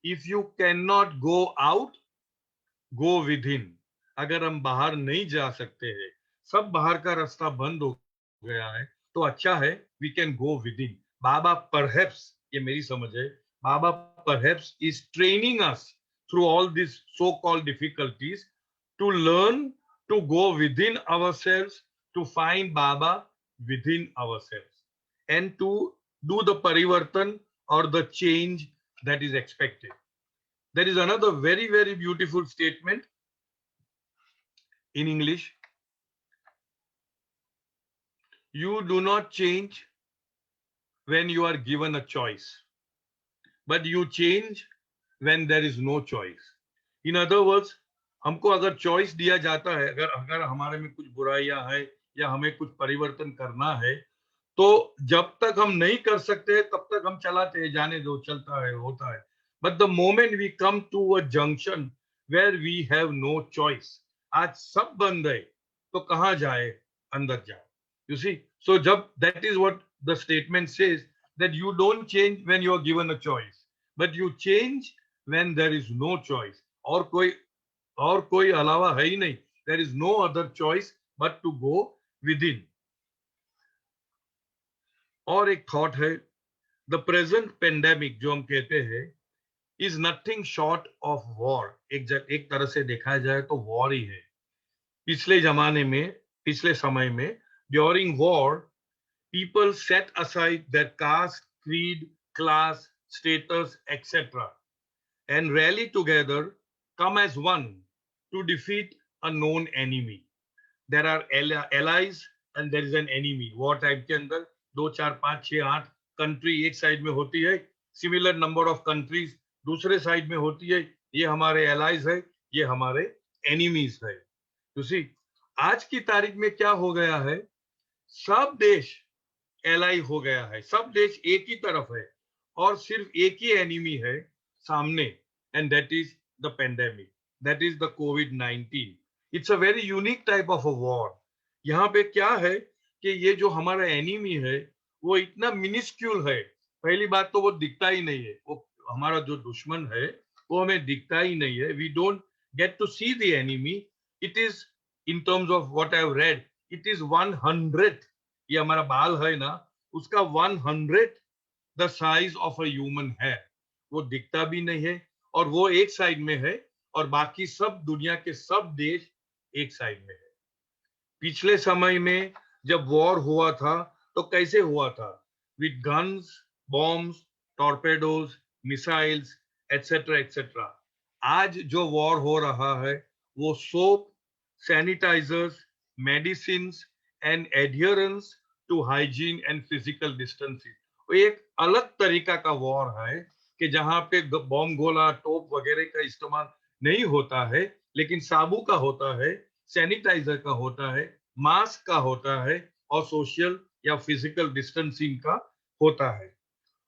if you can not go out go within. अगर हम बाहर नहीं जा सकते हैं, सब बाहर का रास्ता बंद हो गया है, तो अच्छा है we can go within. Baba perhaps, ये मेरी समझ है, Baba perhaps is training us through all this so called difficulties to learn to go within ourselves, to find Baba within ourselves and to do the parivartan or the change that is expected. There is another very, very beautiful statement in English. You do not change when you are given a choice, but you change when there is no choice. In other words, हमको अगर choice दिया जाता है, अगर हमारे में कुछ बुराइयां है या हमें कुछ परिवर्तन करना है, तो जब तक हम नहीं कर सकते तब तक हम चलाते हैं, जाने दो, चलता है, होता है। But the moment we come to a junction where we have no choice, आज सब बंद है, तो कहां जाए? अंदर जाओ। यू सी, सो जब that is what the statement says, that you don't change when you are given a choice, but you change when there is no choice. और कोई अलावा है ही नहीं। There is no other choice but to go within. और एक thought है, the present pandemic जो हम कहते हैं is nothing short of war. एक तरह से देखा जाए तो वॉर ही है। पिछले जमाने में, पिछले समय में, during war people set aside their caste, creed, class, status etcetera and rally together, come as one to defeat a known enemy. There are allies and there is an enemy. War time के अंदर 2, 4, 5, 6, 8 country एक side में होती है, similar number of countries दूसरे side में होती है। ये हमारे एलाइज है, ये हमारे एनिमीज है। यू सी, आज की तारीख में क्या हो गया है, सब देश एलाई हो गया है, सब देश एक ही तरफ है और सिर्फ एक ही एनिमी है सामने, and that is the pandemic, that is the covid. It's a very unique type of a war. यहाँ पे क्या है कि ये जो हमारा एनिमी है वो इतना मिनिस्क्यूल है। पहली बात तो वो दिखता ही नहीं है, वो हमारा जो दुश्मन है वो हमें दिखता ही नहीं है। We don't get to see the enemy. It is in terms of what I have read, it is 100, ये हमारा बाल है ना, उसका 100 the size of a human है। वो दिखता भी नहीं है और वो एक साइड में है और बाकी सब दुनिया के सब देश एक साइड में है। पिछले समय में जब वॉर हुआ था तो कैसे हुआ था? With guns, bombs, torpedoes, missiles etcetera etcetera. आज जो वॉर हो रहा है वो soap, sanitizers, medicines and adherence to hygiene and physical distancing, वो एक अलग तरीका का वॉर है कि जहां पे बॉम्ब गोला, टोप वगैरह का इस्तेमाल नहीं होता है, लेकिन साबु का होता है, सैनिटाइजर का होता है, मास्क का होता है और सोशल या फिजिकल डिस्टेंसिंग का होता है।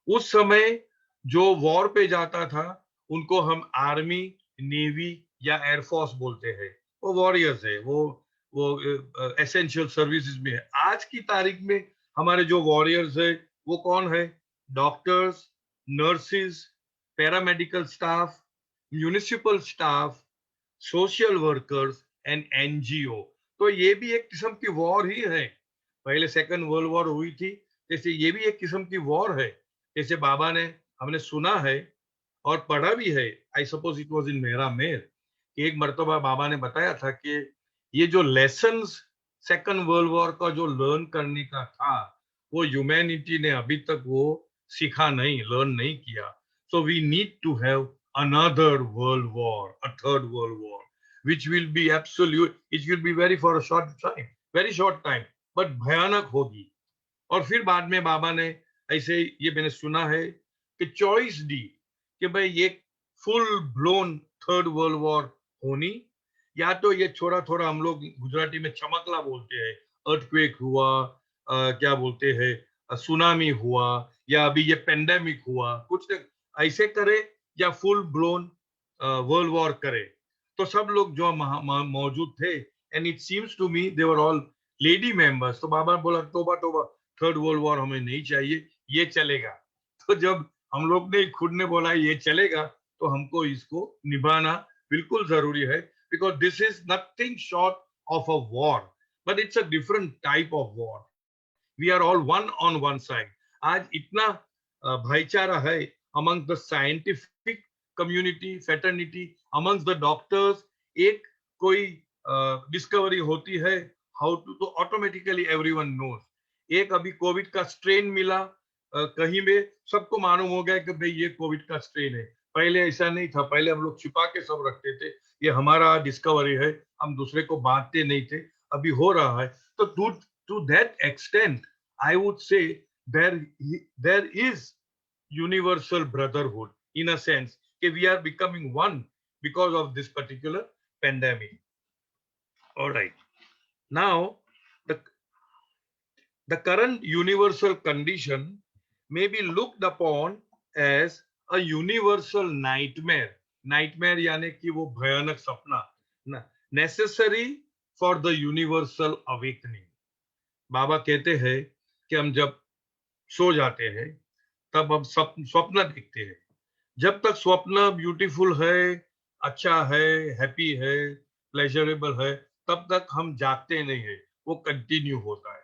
उस समय जो वॉर पे जाता था उनको हम आर्मी, नेवी या एयरफोर्स बोलते हैं। वो वॉरियर्स है, वो एसेंशियल सर्विसेज में है। आज की तारीख में हमारे जो वॉरियर्स है वो कौन है? Doctors, nurses, paramedical staff, municipal staff, social workers and NGO. तो ये भी एक किस्म की वॉर ही है। पहले सेकंड वर्ल्ड वॉर हुई थी, जैसे ये भी एक किस्म की वॉर है। जैसे बाबा ने, हमने सुना है और पढ़ा भी है, I suppose it was in मेरा मेर, कि एक मर्तबा बाबा ने बताया था कि ये जो लेसन्स सेकंड वर्ल्ड वॉर का जो लर्न करने का था, वो ह्यूमैनिटी ने अभी तक वो सीखा नहीं, लर्न नहीं किया। So we need to have another world war, a third world war, which will be absolute, it will be very for a short time, very short time, but भयानक होगी। और फिर बाद में बाबा ने ऐसे, ये मैंने सुना है कि चॉइस दी कि भाई ये full blown third world war होनी, या तो ये थोड़ा थोड़ा, हम लोग गुजराती में चमकला बोलते हैं, अर्थक्वेक हुआ, क्या बोलते हैं, सुनामी हुआ, या अभी ये पेंडेमिक हुआ, कुछ ऐसे करे, या फुल ब्लोन वर्ल्ड वॉर करे। तो सब लोग जो मौजूद थे, and it seems to me they were all lady members. तो बाबा बोला तोबा तोबा, थर्ड वर्ल्ड वॉर हमें नहीं चाहिए, ये चलेगा। तो जब हम लोग ने खुद ने बोला ये चलेगा, तो हमको इसको निभाना बिल्कुल जरूरी है, because this is nothing short of a war, but it's a different type of war. We are all one on one side. आज इतना भाईचारा है among the scientific community, fraternity, among the doctors. एक कोई डिस्कवरी होती है, how to, तो automatically everyone knows. एक अभी कोविड का स्ट्रेन मिला कहीं में, सबको मालूम हो गया कि भाई ये कोविड का स्ट्रेन है। पहले ऐसा नहीं था, पहले हम लोग छिपा के सब रखते थे, ये हमारा डिस्कवरी है, हम दूसरे को बांटते नहीं थे। अभी हो रहा है। तो to that extent I would say there is universal brotherhood, in a sense that we are becoming one because of this particular pandemic. All right, now the the current universal condition may be looked upon as a universal nightmare. Nightmare यानी कि वो भयानक सपना, necessary for the universal awakening. बाबा कहते हैं कि हम जब सो जाते हैं तब हम स्वप्न देखते हैं। जब तक स्वप्न ब्यूटीफुल है, अच्छा है, हैप्पी है, प्लेजरेबल है, तब तक हम जागते नहीं है, वो कंटिन्यू होता है।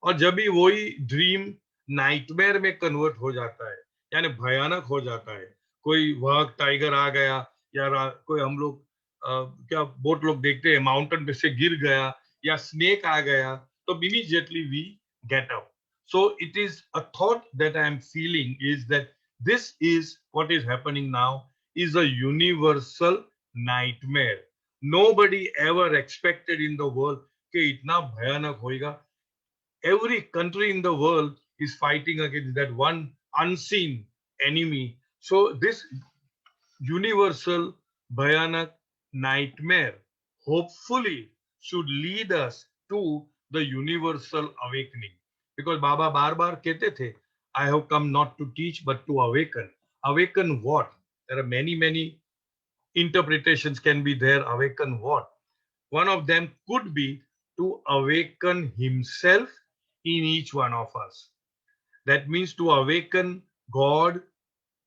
और जब भी वही ड्रीम नाइटमेयर में कन्वर्ट हो जाता है, यानी भयानक हो जाता है, कोई वाघ टाइगर आ गया, या कोई हम लोग क्या बोट लोग देखते हैं माउंटेन पे से गिर गया, या स्नेक आ गया, तो immediately we get up. So it is a thought that I am feeling is that this is what is happening now is a universal nightmare. Nobody ever expected in the world कि इतना भयानक होएगा। Every country in the world is fighting against that one unseen enemy. So this universal bhayanak nightmare hopefully should lead us to the universal awakening. Because Baba बार बार कहते थे, I have come not to teach but to awaken. Awaken what? There are many interpretations can be there. Awaken what? One of them could be to awaken himself in each one of us. That means to awaken God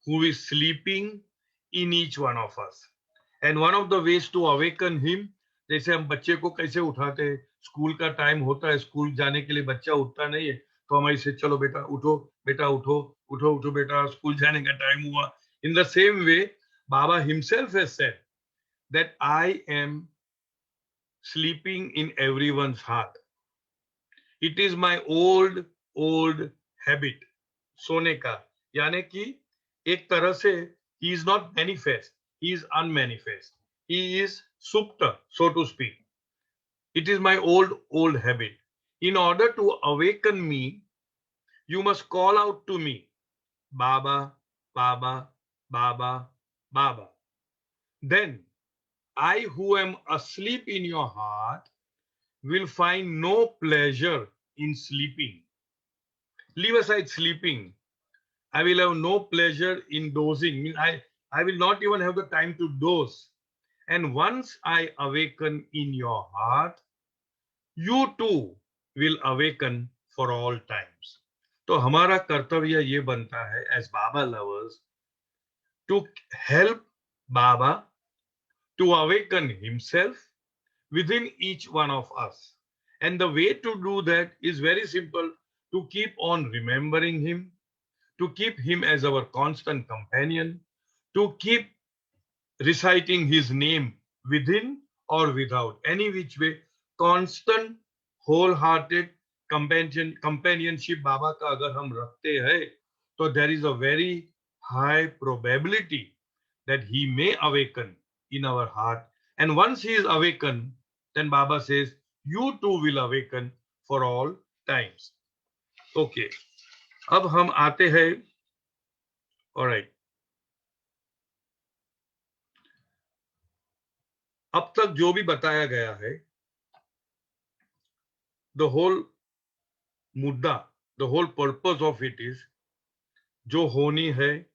who is sleeping in each one of us. And one of the ways to awaken him, जैसे हम बच्चे को कैसे उठाते हैं, school का time होता है, स्कूल जाने के लिए बच्चा उठता नहीं है, तो हम ऐसे चलो बेटा उठो, बेटा उठो, उठो उठो बेटा, स्कूल जाने का टाइम हुआ। In the same way, Baba himself has said that I am sleeping in everyone's heart. It is my old habit, सोने का। यानी कि एक तरह से he is not manifest, he is unmanifest, he is supta, so to speak. It is my old habit. In order to awaken me, you must call out to me, Baba, Baba, Baba, Baba. Then I who am asleep in your heart will find no pleasure in sleeping. Leave aside sleeping. I will have no pleasure in dozing. I will not even have the time to doze. And once I awaken in your heart, you too will awaken for all times. तो हमारा कर्तव्य ये बनता है as Baba lovers to help Baba to awaken himself within each one of us. And the way to do that is very simple, to keep on remembering him, to keep him as our constant companion, to keep reciting his name within or without, any which way, constant, wholehearted companionship बाबा का अगर हम रखते हैं, तो there is a very high probability that he may awaken in our heart. And once he is awakened, then Baba says, you too will awaken for all times. Okay. अब हम आते हैं, all right. अब तक जो भी बताया गया है, the whole मुद्दा, the whole purpose of it is, जो होनी है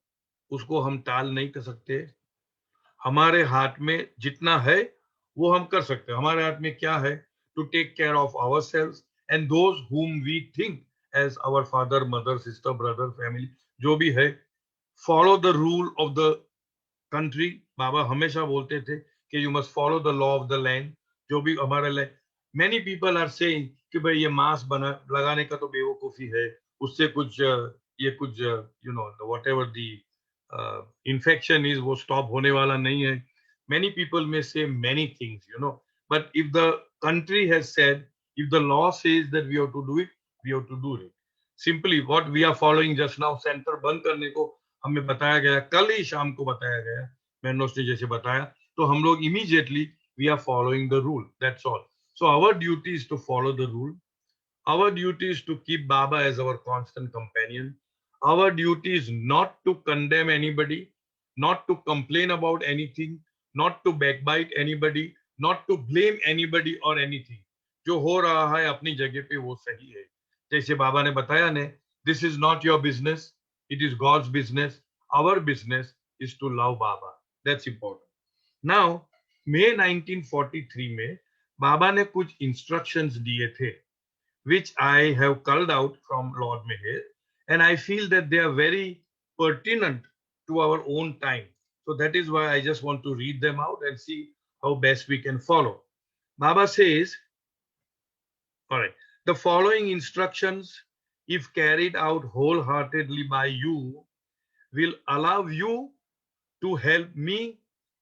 उसको हम टाल नहीं कर सकते. हमारे हाथ में जितना है वो हम कर सकते हैं. हमारे हाथ में क्या है? To take care of ourselves and those whom we think as our father, mother, sister, brother, family, जो भी है. Follow the rule of the country. बाबा हमेशा बोलते थे कि you must follow the law of the land. जो भी हमारे लिए, many people are saying कि भाई ये मास्क बना लगाने का तो बेवकूफी है, उससे कुछ ये कुछ you know whatever the infection is वो stop होने वाला नहीं है. Many people may say many things, you know, but if the country has said, if the law says that we have to do it, we have to do it. Simply what we are following just now, centre बंद करने को हमें बताया गया, कल ही शाम को बताया गया, मैनोस ने जैसे बताया, तो हम लोग immediately we are following the rule. That's all. So our duty is to follow the rule. Our duty is to keep Baba as our constant companion. Our duty is not to condemn anybody, not to complain about anything, not to backbite anybody, not to blame anybody or anything. जो हो रहा है अपनी जगह पे वो सही है. जैसे बाबा ने बताया ने, this is not your business, it is God's business. Our business is to love Baba. That's important. Now, May 1943 में बाबा ने कुछ instructions दिए थे, which I have culled out from Lord Meher, and I feel that they are very pertinent to our own time. So that is why I just want to read them out and see how best we can follow. Baba says, all right, the following instructions, if carried out wholeheartedly by you, will allow you to help me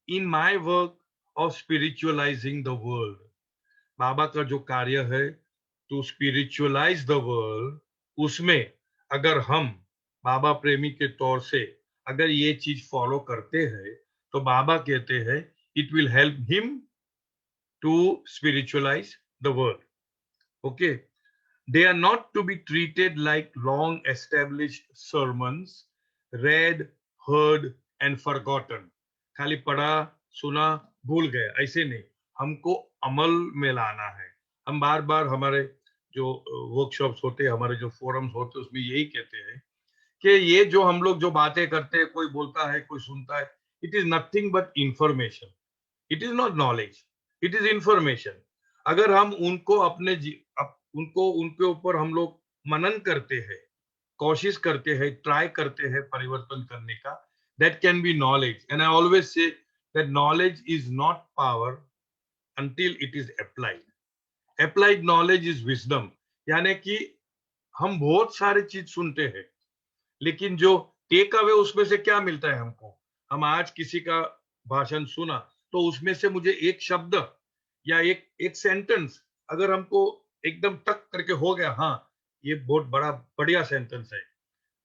in my work of spiritualizing the world. बाबा का जो कार्य है to spiritualize the world, उसमें अगर हम बाबा प्रेमी के तौर से अगर ये चीज फॉलो करते हैं, तो बाबा कहते हैं it will help him to spiritualize the world. Okay, they are not to be treated like long established sermons, read, heard and forgotten. खाली पढ़ा सुना भूल गए, ऐसे नहीं. हमको अमल में लाना है. हम बार बार हमारे जो वर्कशॉप्स होते हैं, हमारे जो फोरम्स होते हैं, उसमें यही कहते हैं कि ये जो हम लोग जो बातें करते हैं, कोई बोलता है कोई सुनता है, it is nothing but information. It is not knowledge, it is information. अगर हम उनको उनको उनके ऊपर हम लोग मनन करते हैं, कोशिश करते हैं, ट्राई करते हैं परिवर्तन करने का, that can be knowledge. And I always say that knowledge is not power until it is applied. Applied knowledge is wisdom. यानी कि हम बहुत सारे चीज सुनते हैं, लेकिन जो टेक अवे उसमें से क्या मिलता है हमको? हम आज किसी का भाषण सुना, तो उसमें से मुझे एक शब्द या एक सेंटेंस अगर हमको एकदम टक करके हो गया, हाँ ये बहुत बड़ा बढ़िया सेंटेंस है,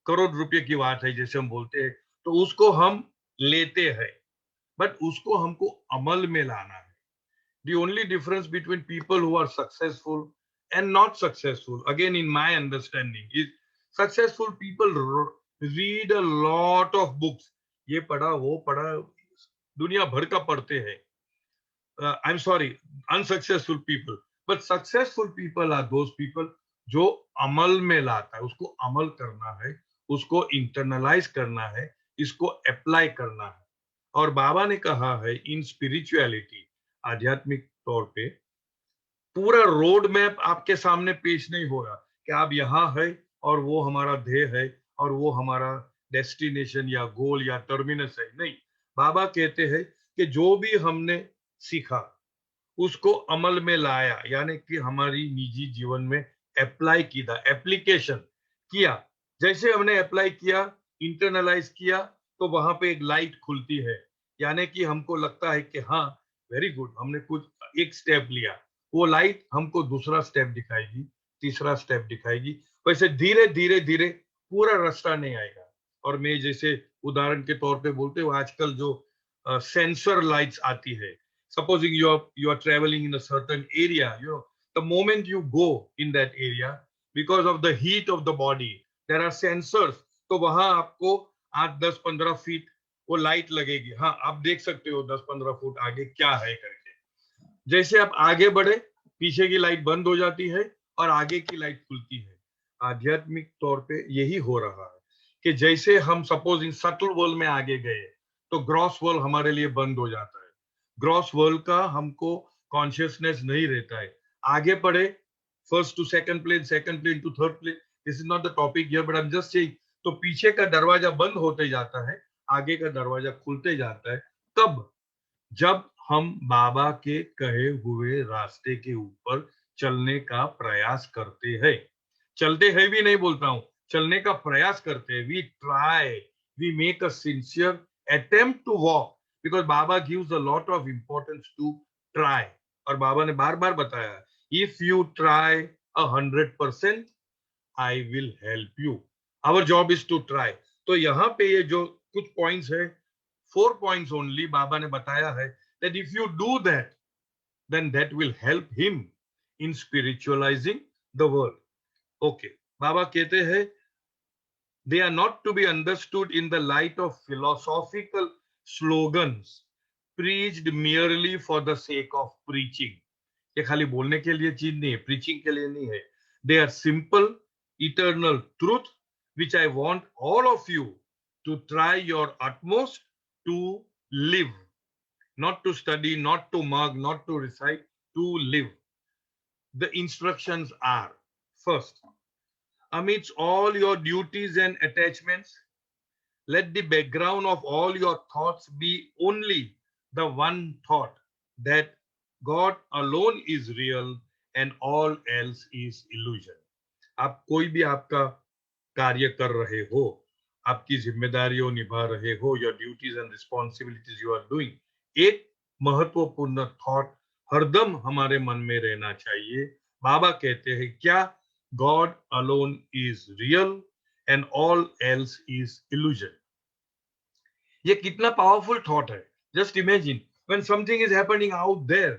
करोड़ रुपए की बात है जैसे हम बोलते हैं, तो उसको हम लेते हैं, बट उसको हमको अमल में लाना है. The only difference between people who are successful and not successful, again in my understanding, is successful people read a lot of books. ये पढ़ा वो पढ़ा, दुनिया भर का पढ़ते हैं. I'm sorry, unsuccessful people. But successful people are those people जो अमल में लाता है, उसको अमल करना है, उसको इंटरनलाइज करना है, इसको अप्लाई करना है. और बाबा ने कहा है इन स्पिरिचुअलिटी, आध्यात्मिक तौर पे पूरा रोड मैप आपके सामने पेश नहीं हो रहा कि आप यहाँ है और वो हमारा ध्येय है और वो हमारा डेस्टिनेशन या गोल या टर्मिनस है. नहीं, बाबा कहते हैं कि जो भी हमने सीखा उसको अमल में लाया, यानी कि हमारी निजी जीवन में अप्लाई किया, एप्लीकेशन किया. जैसे हमने अप्लाई किया, इंटरनलाइज किया, तो वहां पे एक लाइट खुलती है, यानी कि हमको लगता है कि हाँ वेरी गुड, हमने कुछ एक स्टेप लिया. वो लाइट हमको दूसरा स्टेप दिखाएगी, तीसरा स्टेप दिखाएगी. वैसे धीरे धीरे धीरे पूरा रास्ता नहीं आएगा. और मैं जैसे उदाहरण के तौर पे बोलते हो, आजकल जो सेंसर लाइट्स आती है, supposing you are traveling in a certain area, the moment you go in that area, because of the heat of the body, there are sensors. तो वहां आपको 8, 10, 15 फीट वो लाइट लगेगी. हाँ, आप देख सकते हो 10, 15 फुट आगे क्या है करके. जैसे आप आगे बढ़े, पीछे की लाइट बंद हो जाती है और आगे की लाइट खुलती है. आध्यात्मिक तौर पे यही हो रहा है कि जैसे हम सपोज इन सटल वर्ल्ड में आगे गए, तो ग्रॉस वर्ल्ड हमारे लिए बंद हो जाता है. ग्रॉस वर्ल्ड का हमको कॉन्शियसनेस नहीं रहता है. आगे बढ़े, first to second plane to third plane, this is not the topic here, but I am just saying. तो पीछे का दरवाजा बंद होते जाता है, आगे का दरवाजा खुलते जाता है. तब जब हम बाबा के कहे हुए रास्ते के ऊपर चलने का प्रयास करते हैं, चलते हैं भी नहीं बोलता हूं, चलने का प्रयास करते हैं. We try, we make a sincere attempt to walk, because Baba gives a lot of importance to try. और बाबा ने बार बार बताया, if you try 100%, I will help you. Our job is to try. तो यहाँ पे ये जो कुछ पॉइंट्स है, 4 points only बाबा ने बताया है, that if you do that, then that will help him in spiritualizing the world. Okay, बाबा कहते हैं, they are not to be understood in the light of philosophical slogans preached merely for the sake of preaching. ये खाली बोलने के लिए चीज नहीं है, प्रीचिंग के लिए नहीं है. They are simple, eternal truth which I want all of you to try your utmost to live. Not to study, not to mug, not to recite, to live. The instructions are, first, amidst all your duties and attachments, let the background of all your thoughts be only the one thought, that God alone is real and all else is illusion. आप कोई भी आपका कार्य कर रहे हो, आपकी जिम्मेदारियों निभा रहे हो, your duties and responsibilities you are doing, एक महत्वपूर्ण थॉट हरदम हमारे मन में रहना चाहिए. बाबा कहते हैं क्या? God alone is real and all else is illusion. ये कितना पावरफुल थॉट है. Just imagine, when something is happening out there,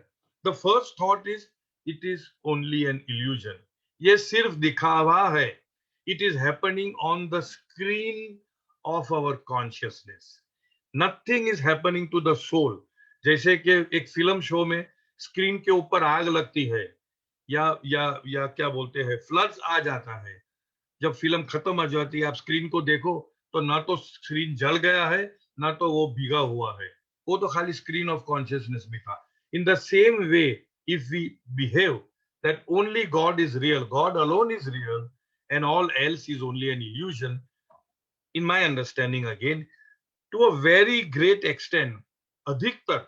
the first thought is it is only an illusion. ये सिर्फ दिखावा है. It is happening on the screen of our consciousness. Nothing is happening to the soul. जैसे कि एक film show में screen के ऊपर आग लगती है, या क्या बोलते हैं, फ्लड्स आ जाता है. जब फिल्म खत्म हो जाती है, आप स्क्रीन को देखो तो ना तो स्क्रीन जल गया है, ना तो वो भीगा हुआ है, वो तो खाली स्क्रीन ऑफ कॉन्शियसनेस में था. In the same way, if we behave that only God is real, God alone is real, and all else is only an illusion, in my understanding again, to a very great extent, अधिकतर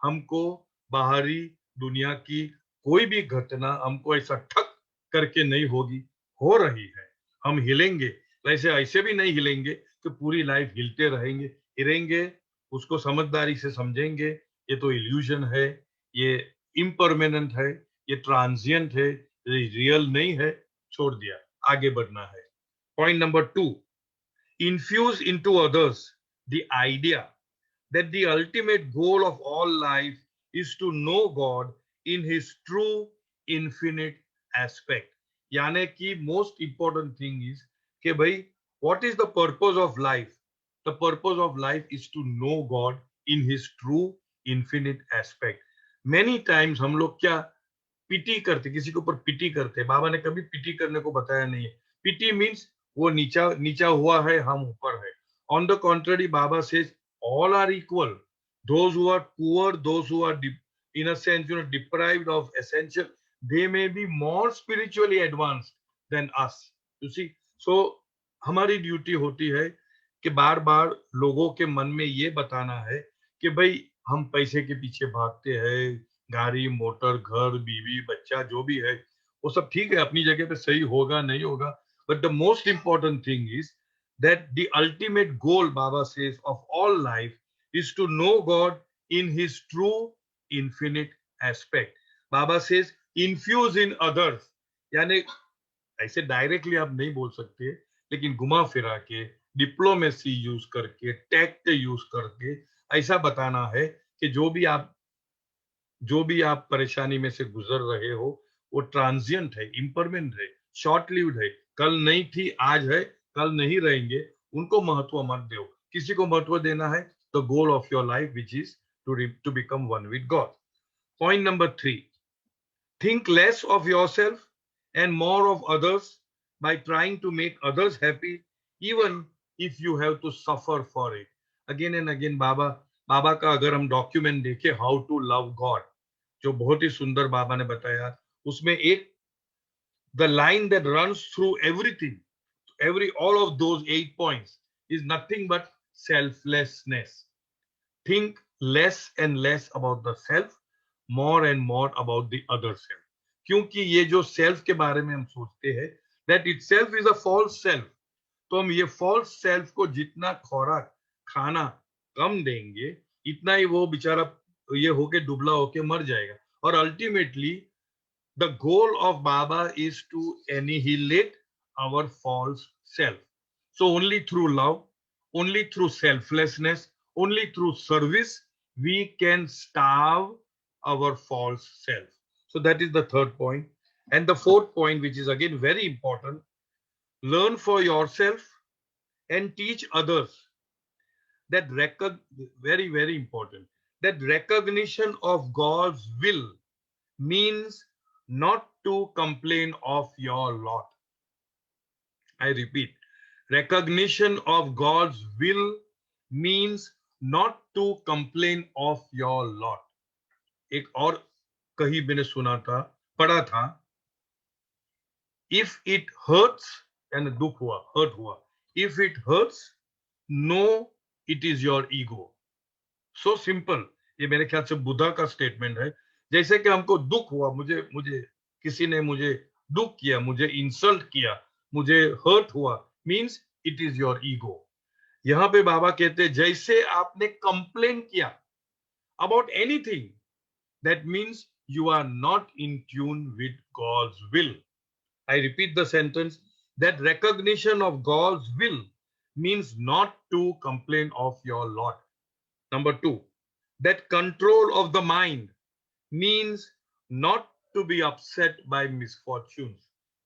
हमको बाहरी दुनिया की कोई भी घटना हमको ऐसा ठक करके नहीं होगी, हो रही है. हम हिलेंगे, वैसे ऐसे भी नहीं हिलेंगे कि पूरी लाइफ हिलते रहेंगे. हिलेंगे, उसको समझदारी से समझेंगे, ये तो इल्यूजन है, ये इम्परमानेंट है, ये ट्रांजिएंट है, ये रियल नहीं है, छोड़ दिया, आगे बढ़ना है. Point number 2, infuse into others the idea that the ultimate goal of all life is to know God in his true infinite aspect. यानी कि most important thing is कि भाई, what is the purpose of life? The purpose of life is to know God in his true infinite aspect. Many times हम लोग क्या पिटी करते, किसी के ऊपर पिटी करते। बाबा ने कभी पिटी करने को बताया नहीं है। पिटी मीन्स वो नीचा नीचा हुआ है, हम ऊपर है। On the contrary Baba says all are equal. Those who are poor, those who are in a sense, deprived of essential, they may be more spiritually advanced than us. You see, so हमारी duty होती है कि बार बार लोगों के मन में ये बताना है कि भाई हम पैसे के पीछे भागते हैं, गाड़ी मोटर घर बीवी बच्चा जो भी है वो सब ठीक है, अपनी जगह पे सही होगा नहीं होगा, but the most important thing is that the ultimate goal, Baba says, of all life is to know God in his true infinite aspect. Baba says, infuse in others. यानी ऐसे डायरेक्टली आप नहीं बोल सकते, लेकिन घुमा फिरा के, डिप्लोमेसी यूज करके, टैक्ट यूज करके ऐसा बताना है कि जो भी आप परेशानी में से गुजर रहे हो वो ट्रांजिएंट है, इम्परमेंट है, शॉर्ट लिव्ड है, कल नहीं थी आज है, कल नहीं रहेंगे, उनको महत्व मत दो। किसी को महत्व देना है the goal of your life which is to become one with God. Point number 3, think less of yourself and more of others by trying to make others happy even if you have to suffer for it. Again and again बाबा का अगर हम document देखें how to love God, जो बहुत ही सुंदर बाबा ने बताया, उसमें एक the line that runs through everything, all of those 8 points is nothing but selflessness. Think less and less about the self, more and more about the other self. क्योंकि ये जो सेल्फ के बारे में हम सोचते हैं that itself is a false self, तो हम ये false self को जितना खुराक खाना कम देंगे इतना ही वो बेचारा ये होके दुबला होके मर जाएगा। और ultimately the goal of Baba is to annihilate our false self. So only through love, only through selflessness, only through service, we can starve our false self. So that is the third point. And the fourth point, which is again very important, learn for yourself and teach others. That very, very important. That recognition of God's will means not to complain of your lot. I repeat, recognition of God's will means not to complain of your lot. एक और कहीं मैंने सुना था, पढ़ा था, if it hurts, यानी दुख हुआ, hurt हुआ, if it hurts, know it is your ego. So simple. ये मेरे ख्याल से बुद्धा का स्टेटमेंट है। जैसे कि हमको दुख हुआ, मुझे किसी ने मुझे दुख किया, मुझे इंसल्ट किया, मुझे हर्ट हुआ, means it is your ego. यहां पे बाबा कहते जैसे आपने कंप्लेन किया about anything, that means you are not in tune with God's will. I repeat the sentence, that recognition of God's will means not to complain of your lot. Number 2, that control of the mind means not to be upset by misfortunes.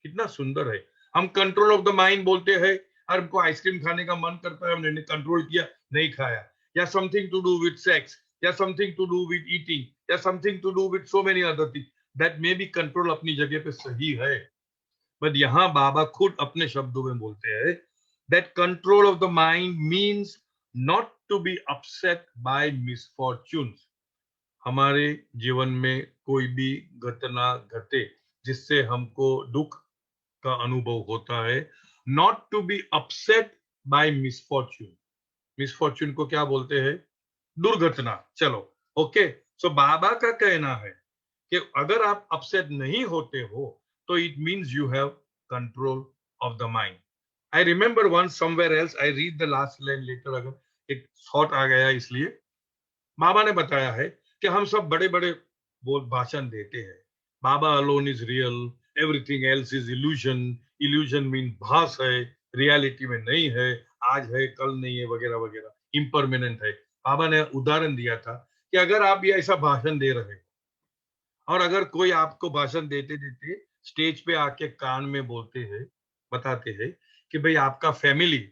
कितना सुंदर है। हम control of the mind बोलते हैं, और हमको ice cream खाने का मन करता है, हमने कंट्रोल किया, नहीं खाया, या something to do with sex, या something to do with eating, या something to do with so many other thing, that may be control अपनी जगह पे सही है, बट यहां बाबा खुद अपने शब्दों में बोलते हैं that control of the mind means not to be upset by misfortunes. हमारे जीवन में कोई भी घटना घटे जिससे हमको दुख का अनुभव होता है, not to be upset by misfortune. misfortune को क्या बोलते हैं? दुर्घटना। चलो, ओके। सो बाबा का कहना है कि अगर आप अपसेट नहीं होते हो तो it means you have control of the mind. I remember once somewhere else, I read the last line later, अगर एक थॉट आ गया, इसलिए बाबा ने बताया है कि हम सब बड़े बड़े बोल भाषण देते हैं, Baba alone is real, everything else is illusion, illusion mean भास है, रियलिटी में नहीं है, आज है कल नहीं है, वगैरह वगैरह, इम्परमानेंट है। बाबा ने उदाहरण दिया था कि अगर आप ये ऐसा भाषण दे रहे हो और अगर कोई आपको भाषण देते देते स्टेज पे आके कान में बोलते हैं, बताते हैं कि भाई आपका फैमिली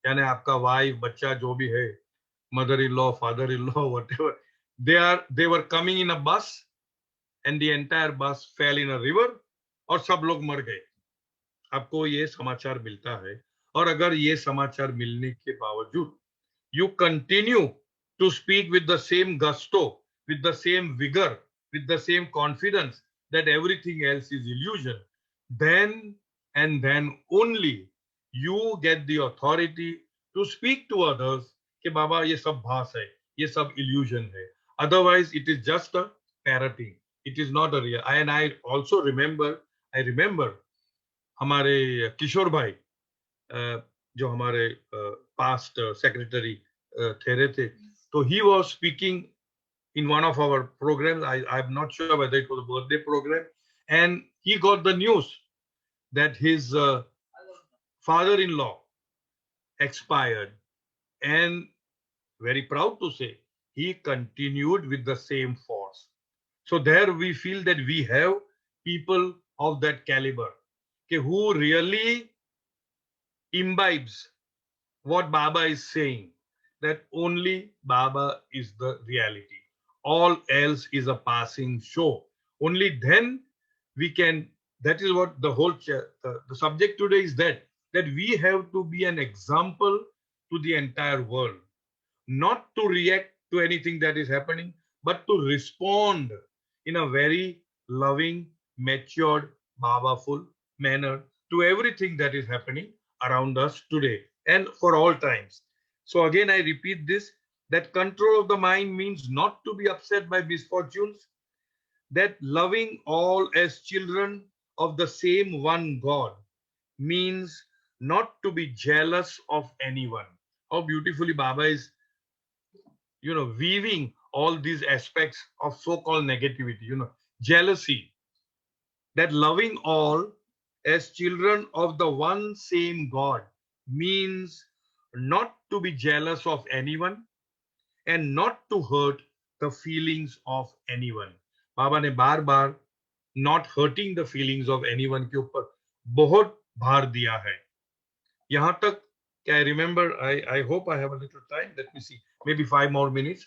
यानी आपका वाइफ बच्चा जो भी है, mother in law, father in law, whatever, they were coming in a bus and the entire bus fell in a river और सब लोग मर गए. आपको ये समाचार मिलता है, और अगर ये समाचार मिलने के बावजूद you continue to speak with the same gusto, with the same vigor, with the same confidence that everything else is illusion, then and then only you get the authority to speak to others कि बाबा ये सब भास है, ये सब illusion है. Otherwise, it is just a parroting. It is not a real. And I also remember हमारे किशोर भाई जो हमारे पास्ट सेक्रेटरी थे थे, तो he was speaking in one of our programs. I'm not sure whether it was a birthday program, and he got the news that his father-in-law expired, and very proud to say he continued with the same force. So there we feel that we have people of that caliber who really imbibes what Baba is saying, that only Baba is the reality. All else is a passing show. Only then we can, that is what the whole, the subject today is, that we have to be an example to the entire world. Not to react to anything that is happening, but to respond in a very loving, matured, Baba-ful manner to everything that is happening around us today and for all times. So again, I repeat this, that control of the mind means not to be upset by misfortunes, that loving all as children of the same one God means not to be jealous of anyone. How beautifully Baba is, weaving all these aspects of so-called negativity, jealousy, that loving all as children of the one same God means not to be jealous of anyone and not to hurt the feelings of anyone. बाबा ने बार बार not hurting the feelings of anyone के ऊपर बहुत भार दिया है. यहाँ तक I remember, I hope I have a little time, let me see, maybe 5 more minutes.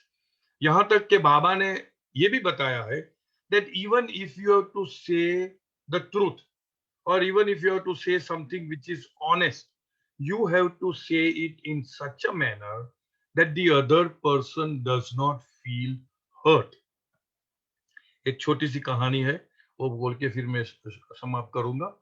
यहाँ तक के बाबा ने ये भी बताया है that even if you have to say the truth, or even if you have to say something which is honest, you have to say it in such a manner that the other person does not feel hurt. एक छोटी सी कहानी है, वो बोल के फिर मैं समाप्त करूंगा.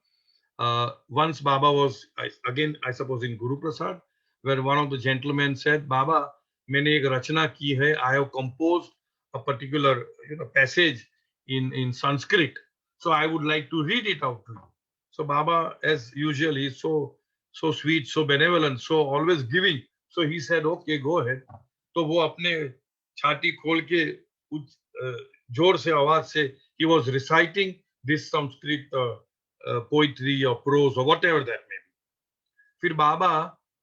Once Baba was, again I suppose in Guru Prasad, where one of the gentlemen said, Baba, मैंने एक रचना की है, I have composed a particular passage in Sanskrit, so I would like to read it out to you. So Baba, as usual, is so sweet, so benevolent, so always giving. So he said, okay, go ahead. तो वो अपने छाती खोल के जोर से आवाज से he was reciting this Sanskrit poetry or prose or whatever that may be. फिर बाबा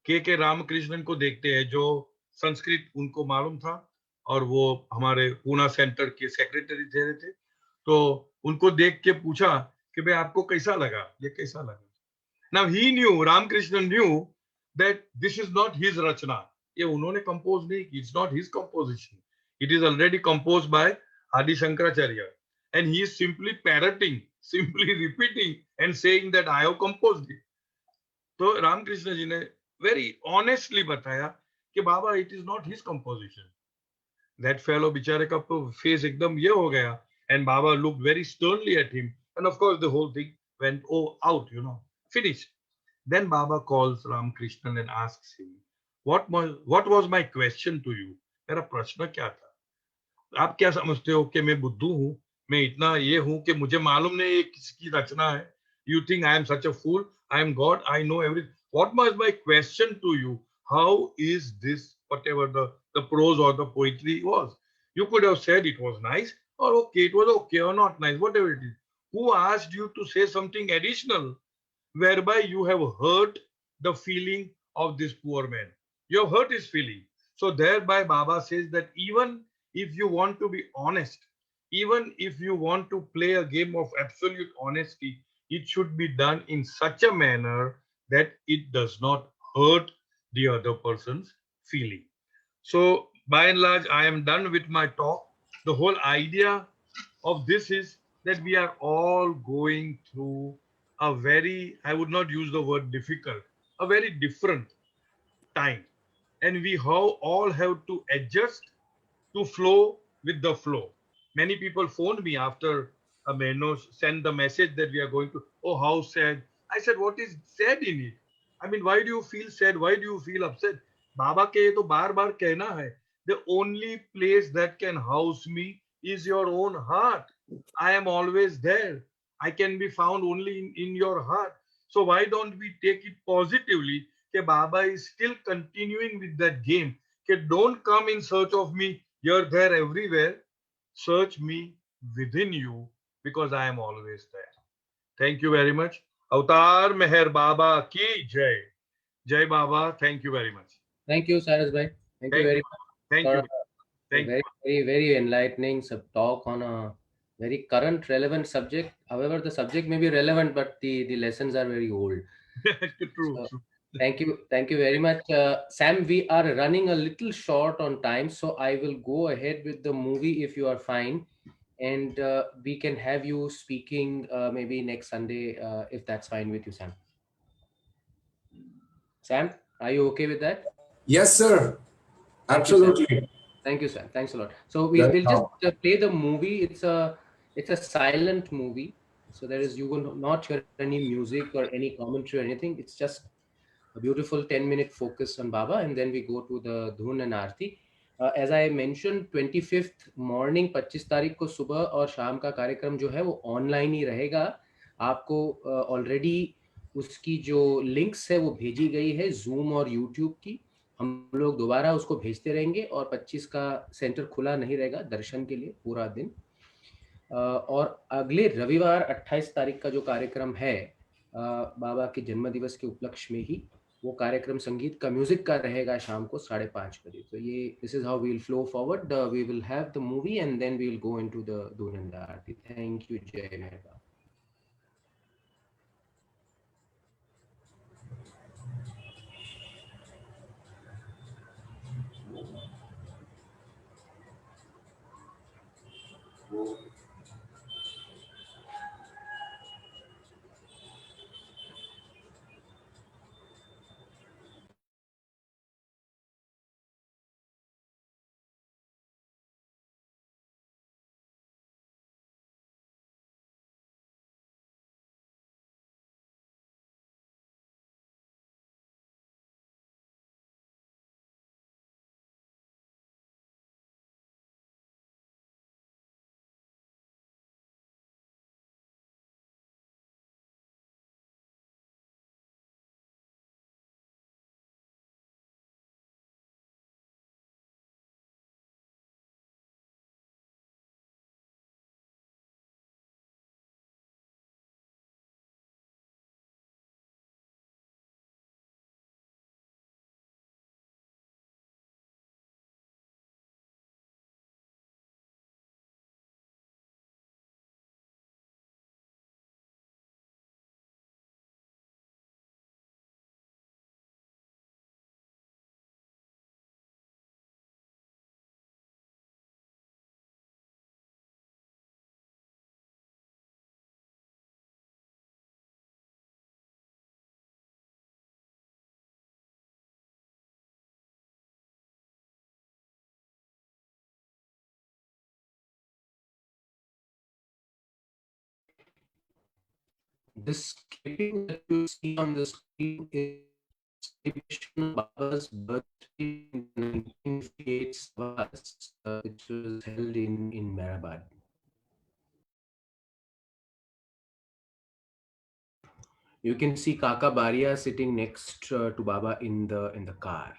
के रामकृष्णन को देखते हैं, जो संस्कृत उनको मालूम था और वो हमारे पूना सेंटर के सेक्रेटरी थे, तो उनको देख के पूछा कि भाई आपको कैसा लगा, ये कैसा लगा. Now he knew, Ramakrishnan knew that this is not his rachna. ये उन्होंने compose नहीं की, it's not his composition. It is already composed by Adi Shankaracharya, and he is simply parroting, simply repeating and saying that I have composed it. तो रामकृष्ण जी ने very honestly बताया कि बाबा it is not his composition. That fellow बेचारे का face एकदम ये हो गया, and Baba looked very sternly at him, and of course the whole thing went out, finished. Then Baba calls Ramakrishnan and asks him, what was my question to you? मेरा प्रश्न क्या था? आप क्या समझते हो कि मैं बुद्धू हूँ, मैं इतना ये हूँ कि मुझे मालूम नहीं ये किसकी रचना है? You think I am such a fool? I am God, I know everything. What was my question to you? How is this, whatever the prose or the poetry was? You could have said it was nice, or okay, it was okay, or not nice, whatever it is. Who asked you to say something additional whereby you have hurt the feeling of this poor man? You have hurt his feeling. So thereby Baba says that even if you want to be honest, even if you want to play a game of absolute honesty, it should be done in such a manner that it does not hurt the other person's feeling. So by and large, I am done with my talk. The whole idea of this is that we are all going through a very, I would not use the word difficult, a very different time. And we all have to adjust to flow with the flow. Many people phoned me after a Meno sent the message that we are going to, oh, how sad. I said, what is sad in it? I mean, why do you feel sad? Why do you feel upset? Baba ke ye to bar bar कहना hai. The only place that can house me is your own heart. I am always there. I can be found only in your heart. So why don't we take it positively? That Baba is still continuing with that game. That don't come in search of me. You're there everywhere. Search me within you because I am always there. Thank you very much. Avatar Meher Baba ki Jai. Jai Baba. Thank you very much. Thank you, Cyrus bhai. Thank you Thank you. very Thank much you. for Thank you. very, very, very enlightening talk on a very current, relevant subject. However, the subject may be relevant, but the lessons are very old. True. So, True. thank you very much, Sam. We are running a little short on time, so I will go ahead with the movie if you are fine, and we can have you speaking maybe next Sunday if that's fine with you, Sam. Sam, are you okay with that? Yes, sir. Thank you, Sam. Absolutely. Thank you, Sam. Thanks a lot. So we'll just Welcome. play the movie. It's a silent movie, so there is you will not hear any music or any commentary or anything. It's just a beautiful 10-minute focus on Baba, and then we go to the Dhun and Aarti. As I mentioned, 25th morning 25 तारीख को सुबह और शाम का कार्यक्रम जो है वो ऑनलाइन ही रहेगा. आपको ऑलरेडी उसकी जो लिंक्स है वो भेजी गई है जूम और यूट्यूब की. हम लोग दोबारा उसको भेजते रहेंगे और 25 का सेंटर खुला नहीं रहेगा दर्शन के लिए पूरा दिन. और अगले रविवार 28 तारीख का जो कार्यक्रम है बाबा के जन्म दिवस के उपलक्ष्य में ही वो कार्यक्रम संगीत का म्यूजिक का रहेगा शाम को 5:30 बजे. तो ये this is how we will flow forward. We will have the movie and then we will go into the dhun and the aarti. Thank you. जय मेहरबान. This clipping that you see on the screen is celebration of Baba's birthday in 1958 Savas, which was held in Mehrabad. You can see Kaka Baria sitting next to Baba in the car.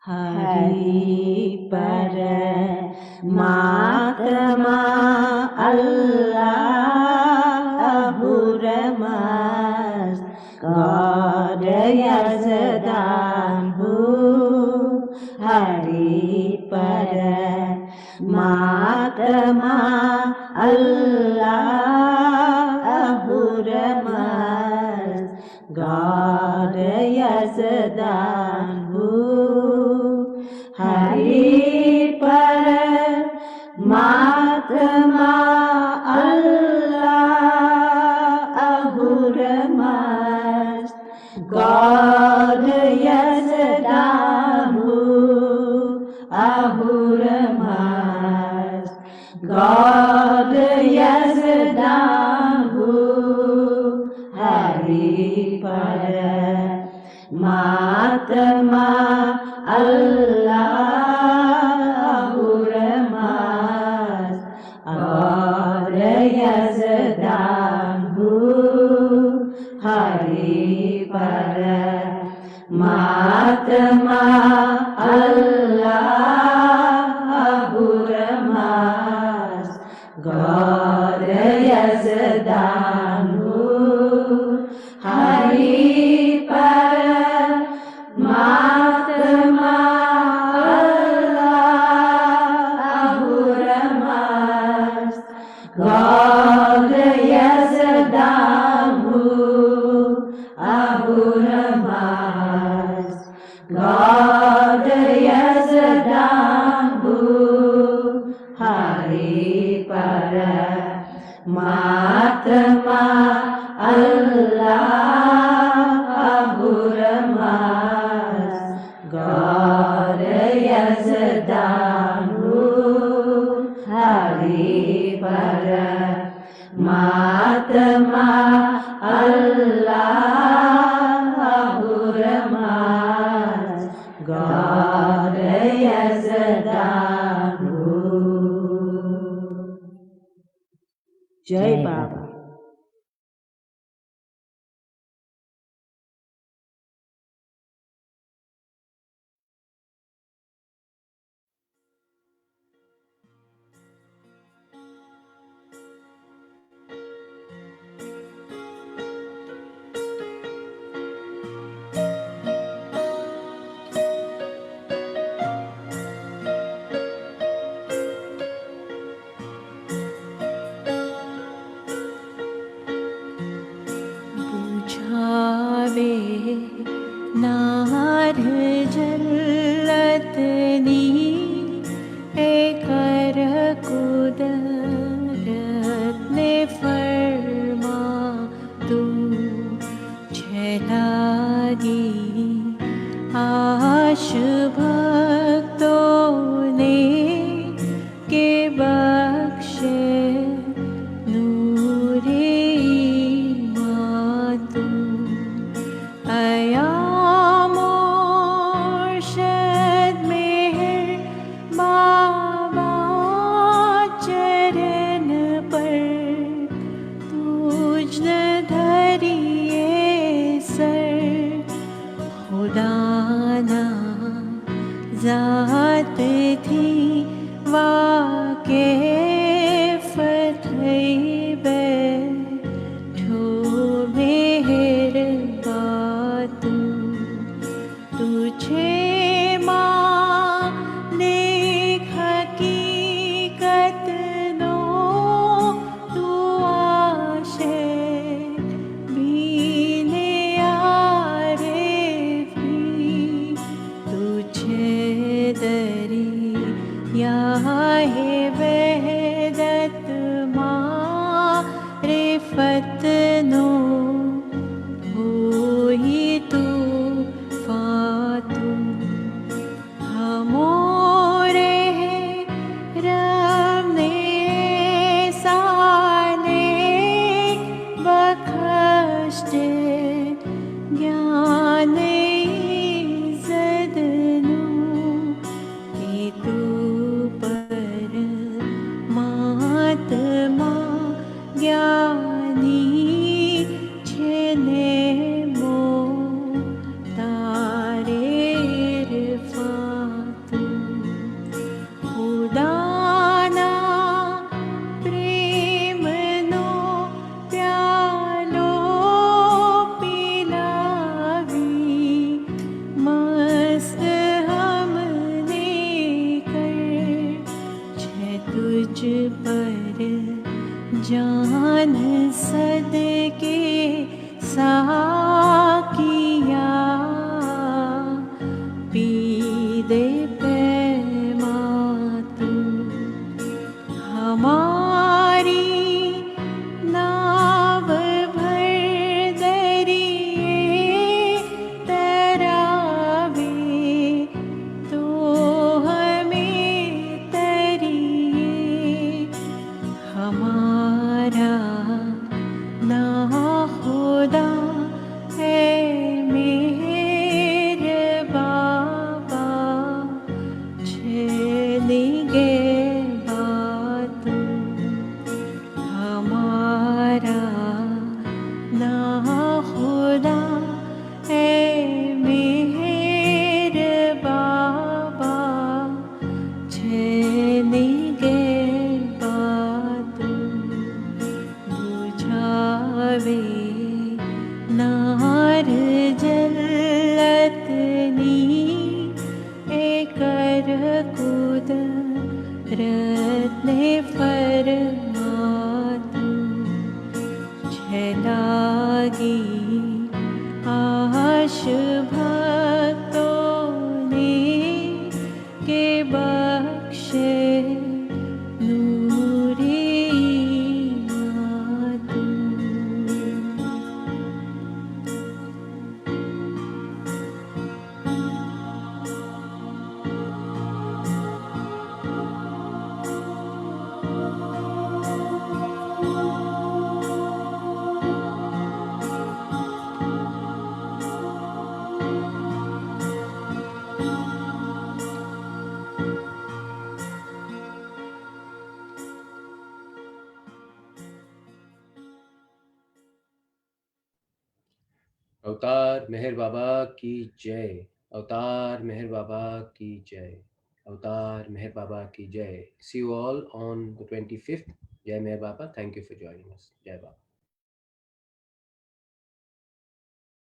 Hari Paramatma Allah Ahuramas God Yazadambu Hari Paramatma Allah Ahuramas God Yazadambu Hari Paramatma Allah Ahuramas God Yazadamu Ahuramas God Yazadamu Hari Paramatma Allah Ahuramas God Yazadamu Hari Paramatma Allah Ahuramas God Yazadamu Hari Paramatma Ahuramas God Yazadamu Ahuramas God Yazadamu Hari Paramatma Allah Ahuramas God Yazadamu Hari Paramatma Allah Ahuramas God Yazadamu Jai Baba. बुझावे नार जल्लतनी कर कुदरत ने फरमा तू छलागी आश भक्तों ने के बख्शे नूरे मातू अया मुर्शद मेहर बाबा चरण पर तुझ न धरिए सर खुदा ना जात थी वाक़िफ़ थई बैठो मेहर बातू तुझे मालिक हकीकत नो तू आशे बीने आरिफी तुझे दरिया है वहदत मारिफत नो होई तू फातू हमोरे रब ने साले बख्श दे ज्ञान इज़्ज़तनु कि तू परमात्मा ज्ञानी मुझ पर जान सदके साकिया पी दे पैमा तू हमारी नाव भर दरिए तरावे तो हमें तरिए हमारा ना खुदा है मेरे बाबा चले गए बातों हमारा ना खुदा है मेरे बाबा चले गए बातों बुझावे नार जलतनी एकर कुदरत ने फरमातू छलागी आश भक्तों ने के बख्शे नूरे ईमातू अवतार मेहर बाबा की जय। अवतार मेहर बाबा की जय। अवतार मेहर बाबा की जय। See you all on the 25th. Jai Meher Baba. Thank you for joining us. Jai Baba.